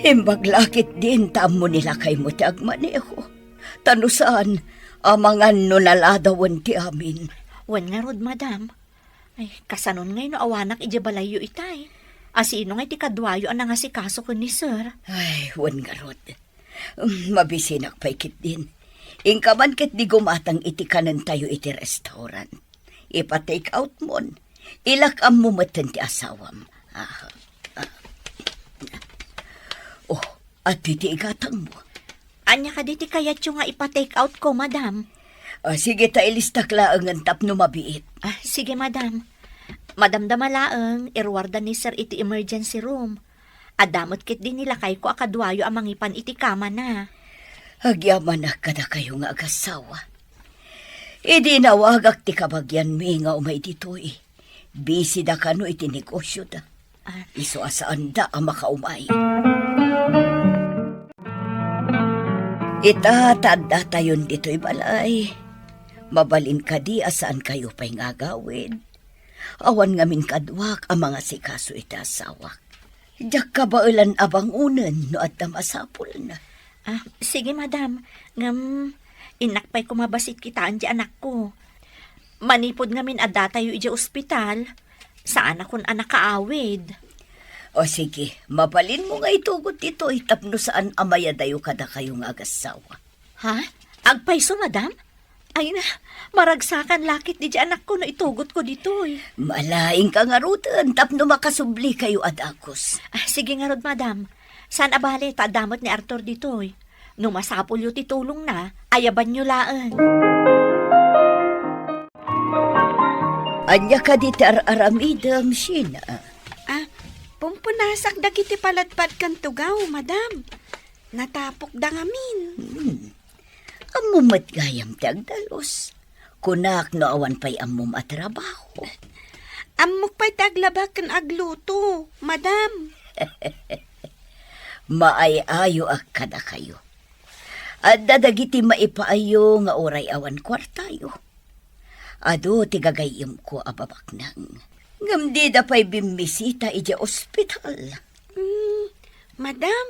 Himbaglakit din tamo nila kay mo ti agmaneho. Tanusaan, Amangan no naladawan ti amin. Wan nga rod, madam. Ay, kasanon ngay no awanak ijabalayo itay. Asino ngay ti kadwayo ang nangasikaso ko ni sir. Ay, wan nga rod. Mabisinak pa ikit din. Ingkaman ket di gumatang iti kanan tayo iti restaurant. Ipa-take out mon. Ilakam mo matan ti asawam. Oh, at iti igatang mo. Anya ka diti kayat yung nga ipa-take out ko, madam. Sige ta ilistak laang ang tapno mabiit. Sige, madam. Madam damalaang, irwarda ni sir iti emergency room. Adamot kit din nila kay ko akadwayo ang mangipan iti kama na. Agyaman na kada kayo nga agasawa. Idi nawagak ti kabagyan mi nga umay ditoy. Busy da kano iti negosyo da. Iso asaan da ang makaumay. Itatanda tayon dito'y balay. Mabalin ka di asaan kayo pa'y ngagawid. Awan ngamin kadwak ang mga sikaso iti asawak. Diyak ka ba ilan abang unan no at masapul na? Sige, madam. Inakpay kumabasit kitaan di anak ko. Manipod ngamin adda tayo iti ospital. Saan akong anak kaawid? O sige, mabalin mo nga itugot dito itapno saan amaya dayo kada kayong agasawa. Ha? Agpayso, madam? Ay na, maragsakan lakit di anak ko na itugot ko dito eh. Malaing ka nga rutan, tapno makasubli kayo adakos. Sige nga rod, madam. San abale, tadamot ni Arthur dito eh. Nung masapol yu titulong na, ayaban nyo laan. Anya ka di aramidam, Sheena. Pumpunasak dagiti palatpad kan tugaw, madam. Natapok da ngamin. Amumat gayam ti agdalos. Kunak no awan pa'y amum at trabaho. Amok pa'y taglabak kan agluto, madam. Maay-ayo kada kayo. At dadagiti maipaayo nga oray awan kwartayo. Ado tigagayim ko ababak nang. Ngamdi da pa'y bimisita ija ospital. Madam,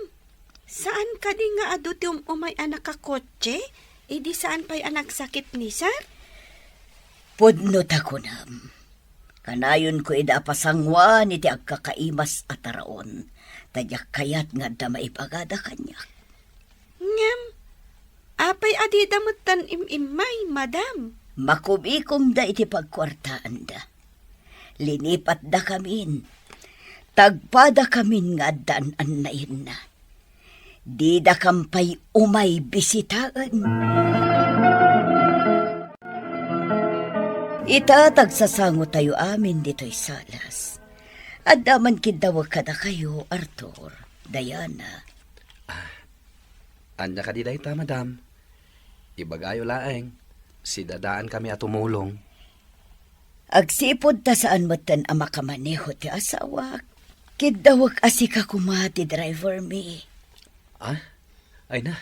saan ka di nga ado ti umay anak ka kotse? Di saan pa'y anak sakit ni sir? Pudno ta ko nam. Kanayon ko idapasangwa ni ti agkakaimas at araon. Tadyak kayat nga da maipagada kanya. Ngam, apay adi damutan imimay, madam. Makubikom da iti pagkwartaan da. Linipat da kamin. Tagpada kamin nga daan nain na. Di da kampay umay bisitaan. Itatagsasango tayo amin dito'y salas. At daman kindawa kada kayo, Arthur, Diana. Anya ka di day ta, madam. Ibagayo laeng. Si dadaan kami at tumulong. Agsipod ta saan matan ang makamaneho ti asawak. Kidawag asika kumati driver mi. Ay na.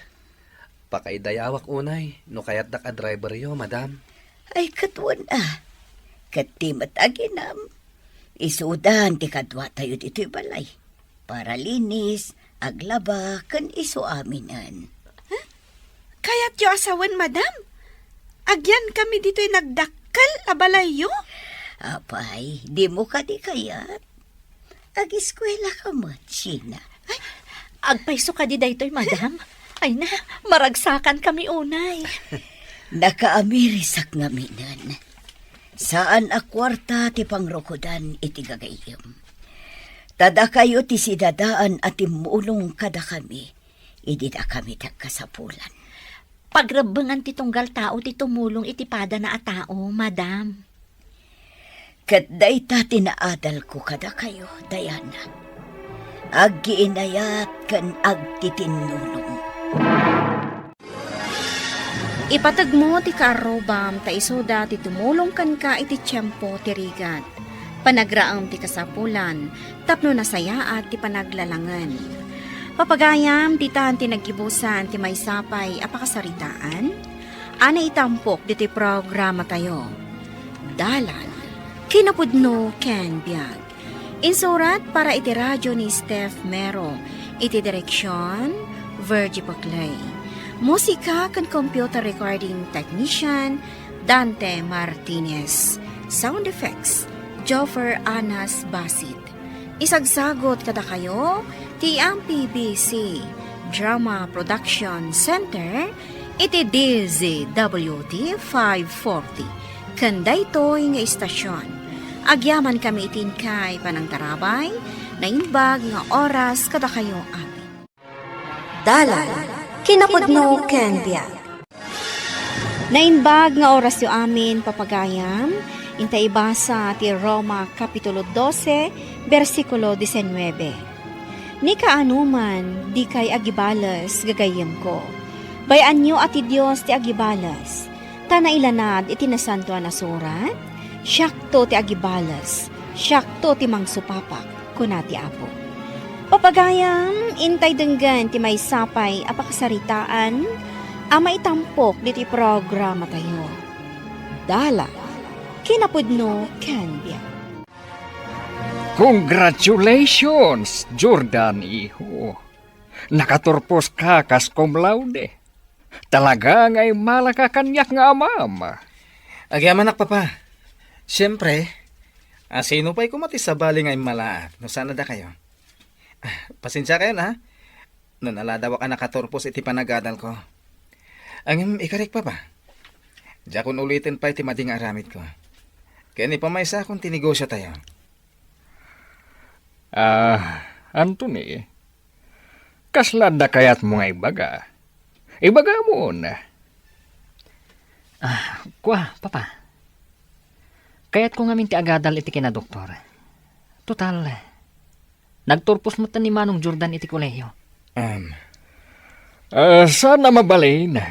Pakaidayawak unay. No kayat dak a driver yo, madam. Ay katwan Katimat aginam. Isudan ti kadwa tayo dito'y balay. Para linis, aglaba, kan iso aminan. Kaya't yo asawan, madam? Agyan kami dito'y nagdakkel abalay yo? Apay, di mo ka di kayat. Ag-eskwela ka mo, Sheena. Agpayso ka di daytoy, madam. Ay na, maragsakan kami unay. Nakaamirisak nga minan. Saan a kwarta ti pangrokodan iti gagayem. Tada kayo ti sidadaan at timulong kada kami. Idi da kami tagkasapulan. Pagrabangan ti tunggal tao ti tumulong iti pada na a tao, madam. Kat day ta tinaadal ko kada kayo, Diana. Aggiinayat kan agtitinulong. Ipatag mo ti karobam ta isoda ti tumulong kan ka iti tiyempo ti rigat. Panagraam ti kasapulan, tapno nasayaat ti panaglalangan. Papagayam ti tan ti naggibusan ti may sapay apakasaritaan. Ana itampok diti programa tayo. Dalan, kinapudno ken biag. Insurat para iti radyo ni Steph Mero, iti direksyon, Virgie Paclay. Musika kan computer recording technician Dante Martinez. Sound effects Joffer Anas Basit. Isagsagot kada kayo ti MPBC Drama Production Center iti DZWT 540. Kanda ito'y nga istasyon. Agyaman kami itin kay panangtarabay na imbag nga oras kada kayo amin. Dalan, kinapudno ken biag. Nainbag nga oras yo amin papagayam, intay basa ti Roma Kapitulo 12, versikulo 19. Ni kaanuman, di kay agibalas gagayem ko. Bayan nyo ati Diyos ti agibalas. Ta nailanad iti nasantuan na surat, syakto ti agibalas, syakto ti mangsupapak, kunati apo. Papagayam, intay denggan ti may sapay apakasaritaan, ama itampok diti programa tayo. Dala, kinapudno ken biag. Congratulations, Jordan, iho. Nakaturpos ka kas cum laude. Talaga nga'y malakakanyak nga amam. Agyaman papa. Siyempre, sino pa'y kumati sa bali nga'y malaat. No sana da kayo. Pasensya kayo na. No naladawa ka nakaturpos iti panagadal ko. Ang ikarik pa ba? Diya kun ulitin pa iti mading aramid ko. Kaya ni pamaysa kung tinegosyo tayo. Anthony, kaslada kayat mo nga ibaga. Ibaga mo na. Papa. Kaya't ko nga minti agadal iti kina doktor. Total, nagturpos mo ni Manong Jordan iti kolehiyo. Sana mabalin.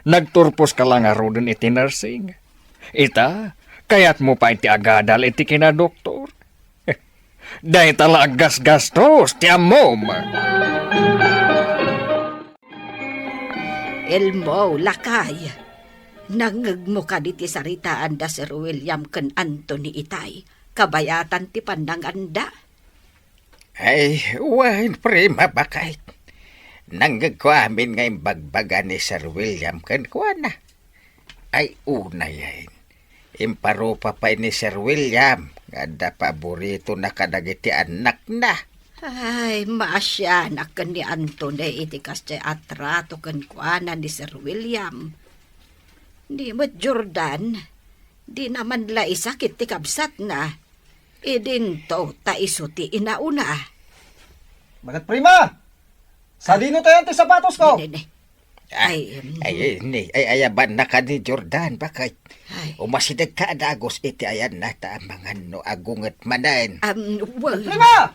Nagturpos ka lang arodon iti nursing. Ita, kaya't mo pa iti agadal iti kina doktor. Dahil talagas gastos, ti amom. Elmo, lakay. Nangag mo ka diti saritaan da Sir William ken Anthony itay. Kabayatan ti pananganda. Ay, wahin prima bakay. Nanggag ko amin ngayong bagbaga ni Sir William ken kuana. Ay, una yan. Imparupa pa ni Sir William. Ganda paborito na kadagiti anak na. Ay, maasya na ken ni Anthony iti kasya atrato ken kuana ni Sir William. Di mo Jordan, di naman la isakit ti kabsat na. Idinto ta iso ti inauna. Bakit prima? Sa dino tayo ti sapatos ko? Ay, ayaban na ka ni Jordan, bakit? Ay. Umasidag ka adagos iti ayan na taamangan no agungat manan. Well, Prima!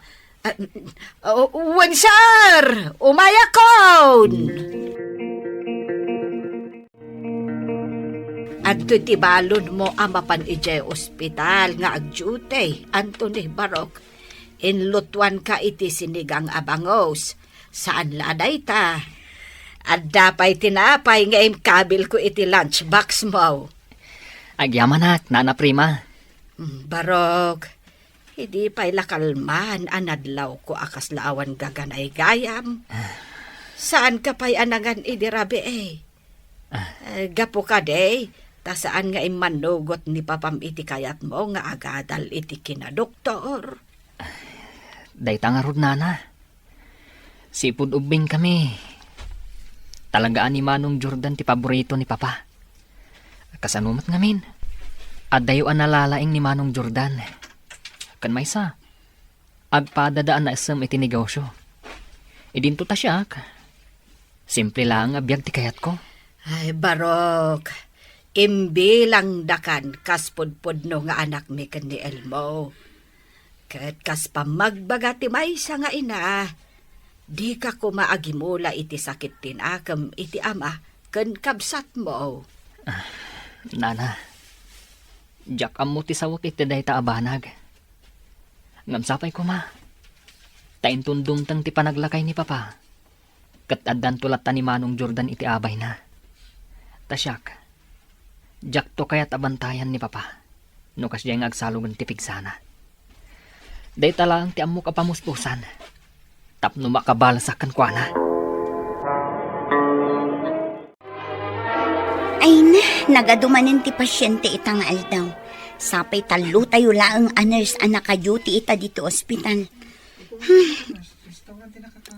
Wansar! Umayakon! Adto ti balon mo amapan ije ospital nga agjute, Anthony Barok. Inlutuan ka iti sinigang abangos. Saan laday ta? Adda pa'y tinapay nga imkabil ko iti lunchbox mo. Agyaman nana prima. Barok, hindi pa'y lakalman anadlaw ko akas laawan gaganay gayam. Saan ka pa'y anangan idirabi gapo ka day, ta saan nga imanugot ni papam iti kayat mo nga agadal iti kinadoktor. Dayta nga rod nana. Sipud ubing kami. Talagaan ni Manong Jordan ti paborito ni Papa. Kasanumat ngamin. At dayo ang nalalaing ni Manong Jordan. Kan may sa. Agpadadaan na isam iti negosyo. Idinto ta siya. Simple lang abiyag ti kayat ko. Ay, Barok. Imbilang dakan kaspudpud no nga anak mi ken ni Elmo. Ket kas pamagbaga ti maysa nga ina. Di ka kumaagimula iti sakit tinakam iti ama ken kabsat mo. Nana, jak amo ti sawak iti dayta abanag. Ngamsapay ko ma. Taintundong tang ti panaglakay ni Papa. Kat addan tulat ta ni Manong Jordan iti abay na. Tasyak, jak to kaya't abantayan ni Papa. No kas diya nga agsalugan ti pigsana. Dayta lang ti amo kapamuspusan. Tapno makabalasakan kwa na. Nagadumanin ti pasyente ita nga aldaw. Sapay talo tayo laang nurse ang naka-duty ita dito ospital.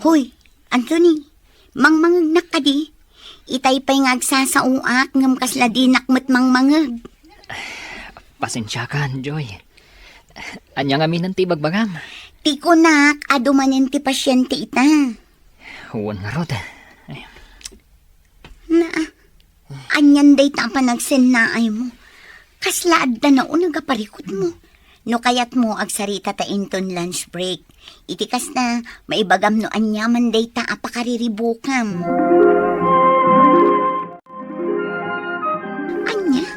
Hoy, Anthony, mangmangag ka di. Itay pa'y ngagsasauak ngam kasla di nakmat mangmangag. Pasensya ka, Joy. Anya nga minan ti bagbagam. Ti kunak, adumanin ti pasyente ita. Huwag nga rod. Na, anyan day ta panagsennaay mo. Kaslaad na nagaparikot mo. No kayat mo agsarita ta inton lunch break. Itikas na maibagam no anyaman day ta apakariribukam. Anya?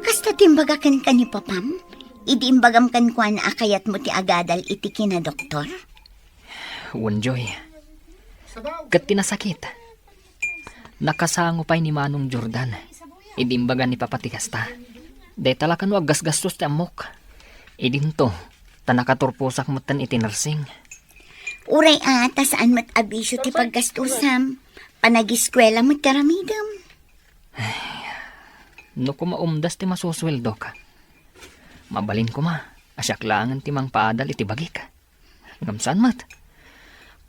Kasta timbagakan ka ni papam? Idi imbagam kan kwa na akayat mo ti agadal iti kina doktor? Huwag, Joy. Kat tinasakit. Nakasango pa'y ni Manong Jordan. Idimbagan ni papatikas ta. Day talaga no aggas-gastos ti amok. Idinto, tanakaturpusak mo tan iti nursing. Uray ata saan mat abisyo ti paggastusam. Panagiskwela mo ti Ramidam. No kumaumdas ti masusweldo ka. Mabalin ko ma, asyaklangan ti mang paadal iti bagik. Ngamsan mat,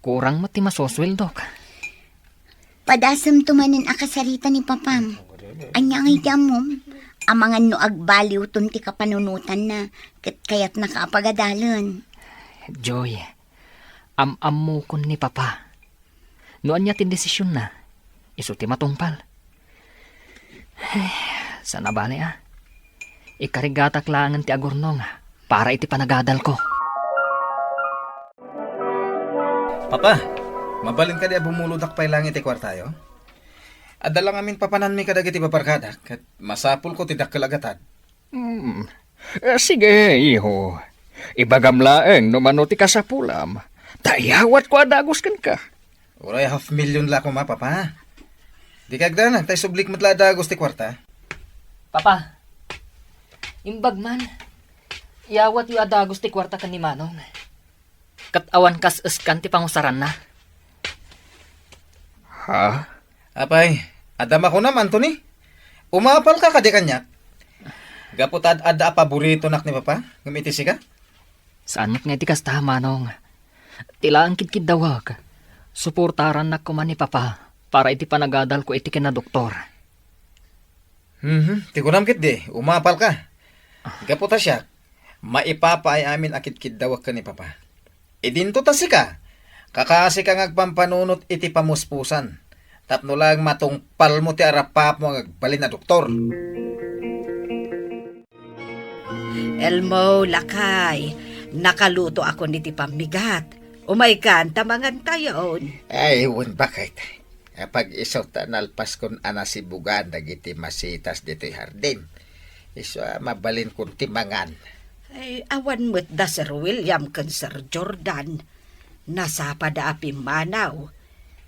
kurang mat ti masusweldo ka. Padasam tumanin akasarita ni papam. Anya ngay mo. Amangan no agbaliw ton ti kapanunutan na kayat nakaapagadalan. Joy, am-am kun ni papa. Noan niya tin desisyon na, iso ti matungpal. Sana bali ikarigatak langan ti agurnong para iti panagadal ko. Papa, mabalin ka di bumuludak pa'y langit ti kwartayo? Adala ngamin papanan mi kadagiti paparkada, kat masapul ko ti dakkalagatan. Sige, iho. Ibagam laeng no mano ti kasapulam. Tayawat ko adagos kan ka. Uray 500,000 la ko ma, papa. Di kagdana, tay sublik matla adagos ti kwarta. Papa, imbag man, iyawat yu adagos ti kwarta kan ni Manong. Katawan kas eskan ti pangusaran na. Ha? Apay, adama ko naman, Tony. Umapal ka kadi kanyak. Gaputad ada paborito nak ni papa? Gumitisi ka? Saan nga ti kasta, Manong? Tila ang kidkid dawag. Suportaran na kuman ni papa para iti panagadal ko iti kina doktor. Ti ko namkit di, umapal ka. Gaputa siya, maipapa ay amin akit-kid dawag ka ni papa. Idinto tasi ka, kakasi ka ngagpampanunot iti pamuspusan. Tapno lang matungpal mo ti arapap mo agbalin na doktor. Elmo, lakay. Nakaluto ako niti pamigat. Umaykan, tamangan tayon. Ay, wun bakit? Pag isaw tanalpas kon anasibugan dagiti masitas dito'y hardin. Iso mabalin kon timangan. Ay, awan mo't da Sir William kan Sir Jordan. Nasa padaapi manaw.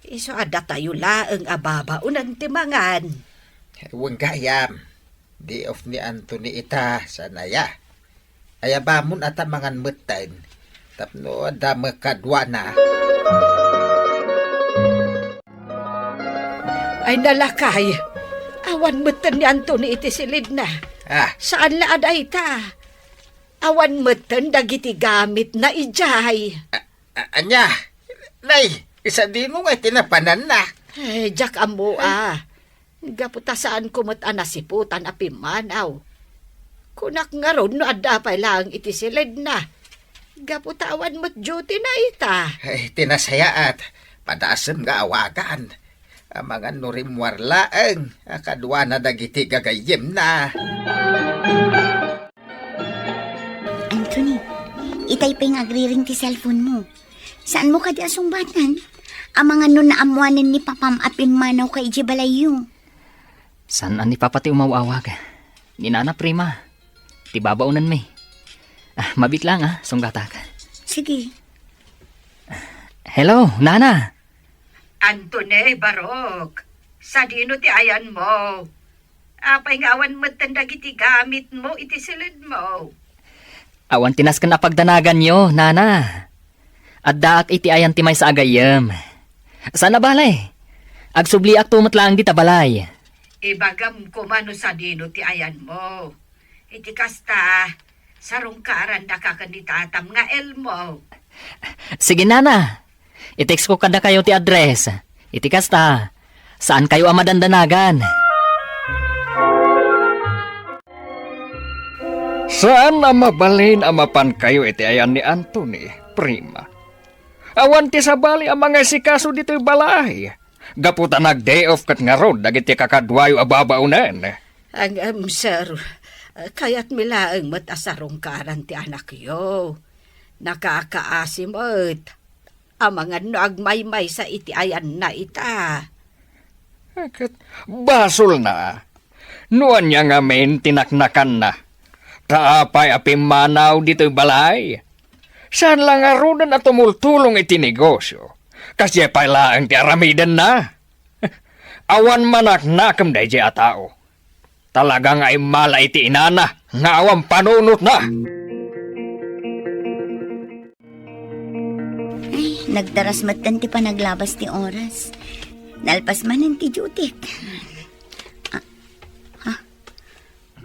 Iso ada tayo laeng ababaunang timangan. Wun gayam. Di of ni Anthony ita sanaya. Ayabamon at mangan mutain. Tapno ada makadwa na. Ay nalakay. Awan mutan ni Anthony iti silid na. Saan laad ay ta? Awan mutan dagiti gamit na ijay. Anya, nay, isa din mo nga tinapanan na. Eh, jak amo Gaputa saan kumot anasiputan api manaw. Kunak nga ron no adda pa lang iti silid na. Gaputawan mo't duty na ita. Ay, tinasayaat. Padasem nga awagan. Mga nurimwarlaeng. Akadwa na dagiti gagayim na. Anthony, itay pa yung agriring ti cellphone mo. Saan mo ka di asumbatan? Ang mga nun na amuanin ni papam apim manaw kay Jibalayo. Saan ni papa ti umawawag? Ni Nana Prima. Ti babaunan mi. Mabit lang sunggatak. Sige. Hello, Nana. Anthony Barok, sa dino ti ayan mo. Apay nga awan mo't tandagiti gamit mo iti silid mo. Awan tinas ka na pagdanagan nyo, Nana. At daak iti ayan ti may sa agayam. Sana balay? Agsubliak tumot lang di tabalay. Ibagam ko mano sa dino ti ayan mo. Iti kasta, sarong kaaran da ka kanitatam nga elmo. Sige nana, i-text ko kada kayo ti address. Iti kasta, saan kayo amadandanagan? Saan na mabalin amapan kayo iti ayan ni Anthony, prima? Awan ti sabali ang mga sikaso dito'y balay. Gaputa nag-day off kat nga rod, dagiti kakadwayo ababaunan. Sir, kaya't milaang matasarong karan ti anak yo. Nakakaasim at ang mga nagmaymay sa iti ayan na ita. Basol na. Nuan niya nga men tinaknakan na. Taapay apimanaw dito'y balay. Saan lang arunan at tumultulong iti negosyo? Kasi pala ang ti aramidan na. Awan manak-nakam day di atao. Talagang ay mala iti inana, nga awan panunot na. Ay, nagdaras matan ti panaglabas ti oras. Nalpas man ti jutik.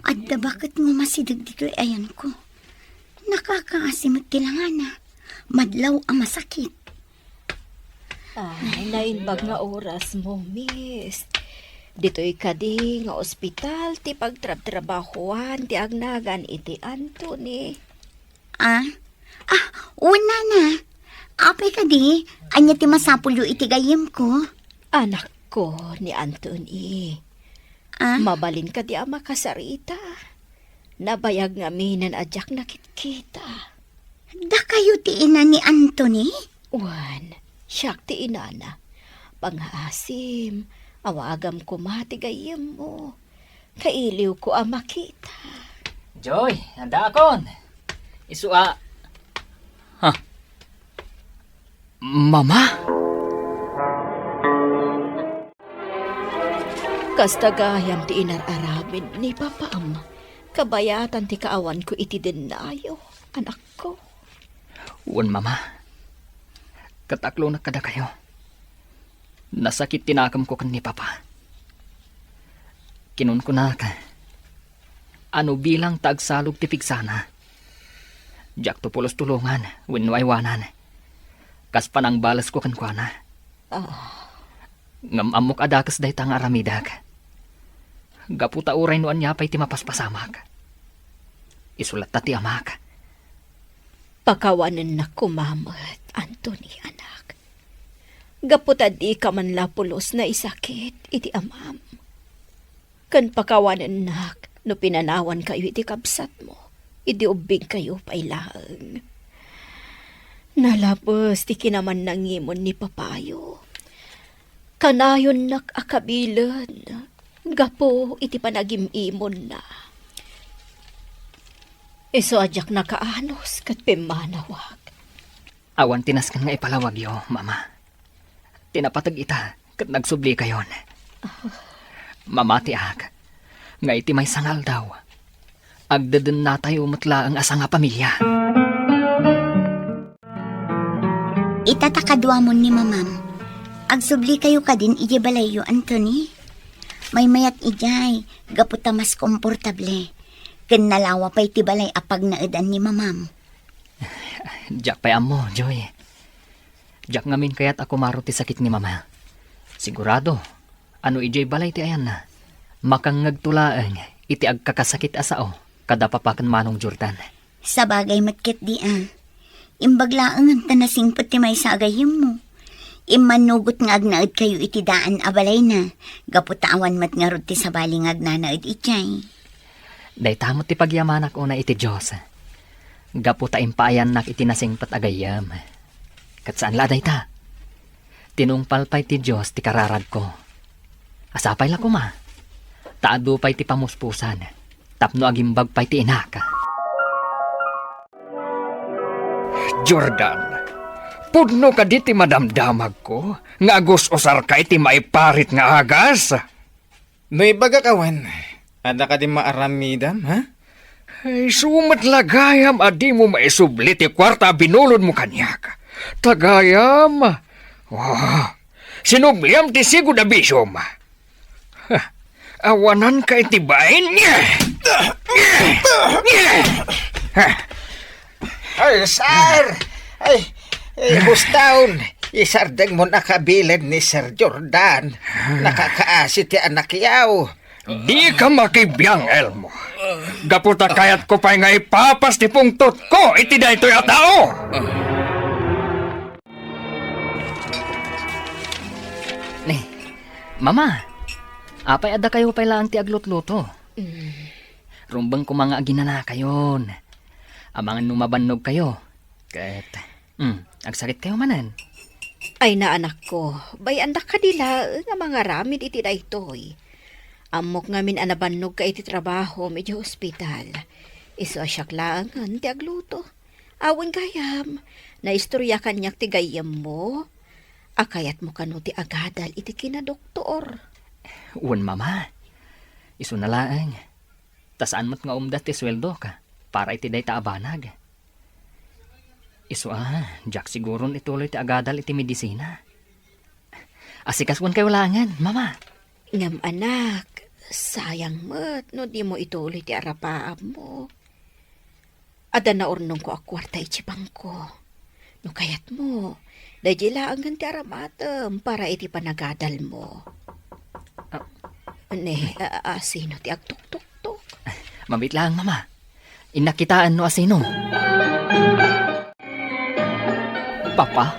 Adda bakit nga masidag dito ayan ko? Nakakaasimot tilangana. Madlaw ang masakit. Ay, nainbag nga oras mo, miss. Dito'y kadi nga ospital, ti pagtrab-trabahuan, ti agnagan iti Anthony. Una na. Apay ka di, anya ti masapulo iti gayem ko. Anak ko ni Anthony. Mabalin ka di ama kasarita. Nabayag nga minan adyak nakit-kita. Da kayo ti ina ni Anthony? Wan, siyak ti inana. Pangaasim, awagam ko matigayem mo. Kailiw ko ang makita. Joy, handa akon. Isua. Mama? Kastagayam ti inararabin ni Papam. Kabayatan ti kaawan ko iti denayo, anak ko. Uwan, mama. Kataklo na kada kayo. Nasakit tinakam ko kan ni Papa. Kinun ko na ka. Ano bilang tagsalog ti pigsana. Diyak to pulos tulungan, winwaywanan. Kas panang balas ko kan kwa na. Ngam amok adakas day tang aramidag. Gaputa uray noan niya pa'y timapaspasamak. Isulat ta ti amak. Pakawanan na kumamat, Anthony, anak. Gaputa di ka man lapulos na isakit, iti amam. Kan pakawanan nak, no pinanawan kayo iti kabsat mo, iti ubing kayo pailang. Nalapos ti kinaman nangimon ni Papayo. Kanayon nak akabilan, gapo iti panagimimon na. Iso adyak nakaanos kat pimanawag. Awan tinaskan nga ipalawag yo, mama. Tinapatag ita kat nagsubli kayon. Mamati ag, nga iti may sangal daw. Agdadan na tayo matla ang asa nga pamilya. Itatakadwa mo ni mamam. Agsubli kayo ka din ije balayo, Anthony. May mayat ijay, gaputa mas komportable. Ken nalawa pa'y tibalay apag naedan ni mamam. Diyak pa'y amo, Joy. Diyak ngamin kaya't ako maro ti sakit ni mama. Sigurado, ano ijay balay ti ayan na. Makang ngagtulaang, iti agkakasakit asao, kada papakan manong Jordan. Sa bagay matkit di Imbaglaang ang tanasing pati may sa agayim mo. Imanugot nga agnaad kayo iti daan abalay na. Gaputawan mat nga rod ti sabali nga agnanaad itjay. Day tamot ti pagyamanak una iti Diyos. Gaputa impayan nak iti nasing patagayam. Kat saan la day ta? Tinungpal pa'y ti Diyos ti kararag ko. Asapay la kuma. Taado pa'y ti pamuspusan. Tapno agimbag pa'y ti inaka. Jordan, pudno ka di ti madamdamag ko, nga agos osar ka iti maiparit nga agas. No ibaga kawan, ada ka di maaramidam, ha? Ay, sumat lagayam, adi mo maisubli ti kwarta binulod mo kanyak. Tagayam. Wow, sinubliam ti sigod abisyom. Awanan ka itibain niya. Ay, sir! Ay, Gustawn, isardeng mo nakabilin ni Sir Jordan. Nakakaasi ti anak yaw. Di ka makibiyang, Elmo. Gaputa kayat ko pa nga ipapas ti pungtot ko, iti da ito'y atao. Mama, apay ada kayo pala ang ti aglutluto. Rumbang ko mga aginana kayon. Amangan numabannog kayo. Kahit, agsakit kayo manan. Ay na anak ko, bay andak ka dila nga mga ramid iti da itoy. Amok ngamin anabannog ka iti trabaho medyo hospital. Iso asyak lang ti agluto. Awan gayam, na istorya kanyak ti gayam mo. Akayat mo kano ti agadal iti kinadoktor. Uwan mama, iso na laang. Tasaan mo't nga umdat ti sweldo ka, para iti day taabanag. Iso Jack siguron ituloy ti agadal iti medisina. Asikaswan kayo langan, mama. Ngam anak, sayang mo't no di mo ituloy ti arapaam mo. Ada na ornong ko akwarta itsipang ko. No kayat mo, dahil ang ganti aramatem para iti panagadal mo. Sino ti agtuk-tuk-tuk? Mabit lang, mama. Inakitaan no asino. Papa,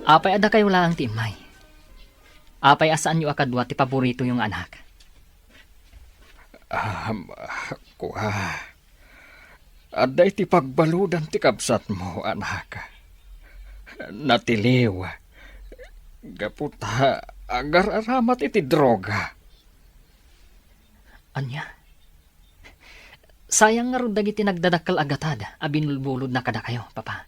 apay ada kayo lang timay. Apay asaan nyo akadwa ti paborito yung anak? Kuha. Aday ti pagbaludan ti kabsat mo, anak. Natiliw. Gaputa, agar aramat iti droga. Anya? Sayang nga rin dagiti nagdadakal agatad, abinulbulod na kada kayo, papa.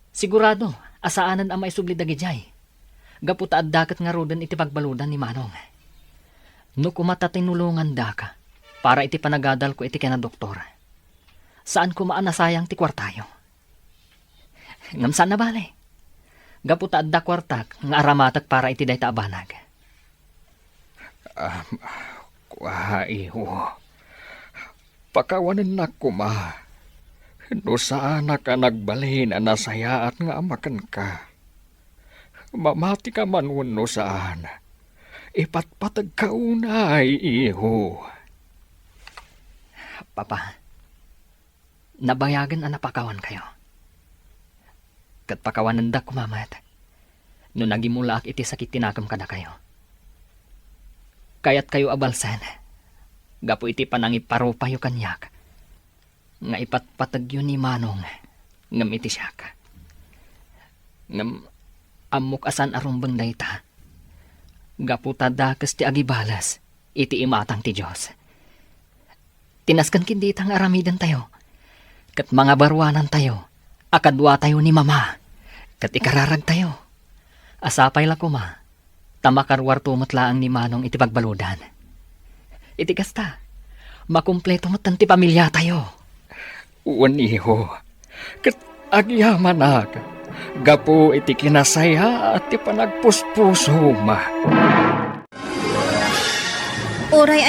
Sigurado, asaanan ang maisubli dagijay. Gaputa at dakat nga rodan iti pagbaludan ni Manong. No kumata tinulungan da ka, para iti panagadal ko iti kena doktor. Saan ko maanasayang ti kwartayo? Ngamsan na bale? Gaputa at da kwartak, nga aramatak para iti day taabanag. Iho. Pakawanan na kuma. No saan ka nagbalhin na nasaya at nga amakan ka. Mamati ka man no saan. Ipatpatag ka unay, iho. Papa, nabayagan na napakawan kayo. Kat pakawanan da kumamat. No nagimula iti sakit tinakam kada kayo. Kayat kayo abalsan. Gapo iti panangiparupayo kanyak. Nga ipatpatag yun ni Manong. Ngam iti siya ka. Ngam amok asan arumbang dayta. Gapo tadakas ti agibalas. Iti imatang ti Diyos. Tinaskan kindi itang aramidan tayo. Kat mga barwanan tayo. Akadwa tayo ni Mama. Kat ikararag tayo. Asapay la kuma. Tamakarwarto matlaang ni Manong iti pagbaludan. Iti kasta. Makumpleto mo tanti pamilya tayo. Uwan iho. Kat agyaman ak. Gapo iti kinasaya at ti panagpuspuso ma. Oray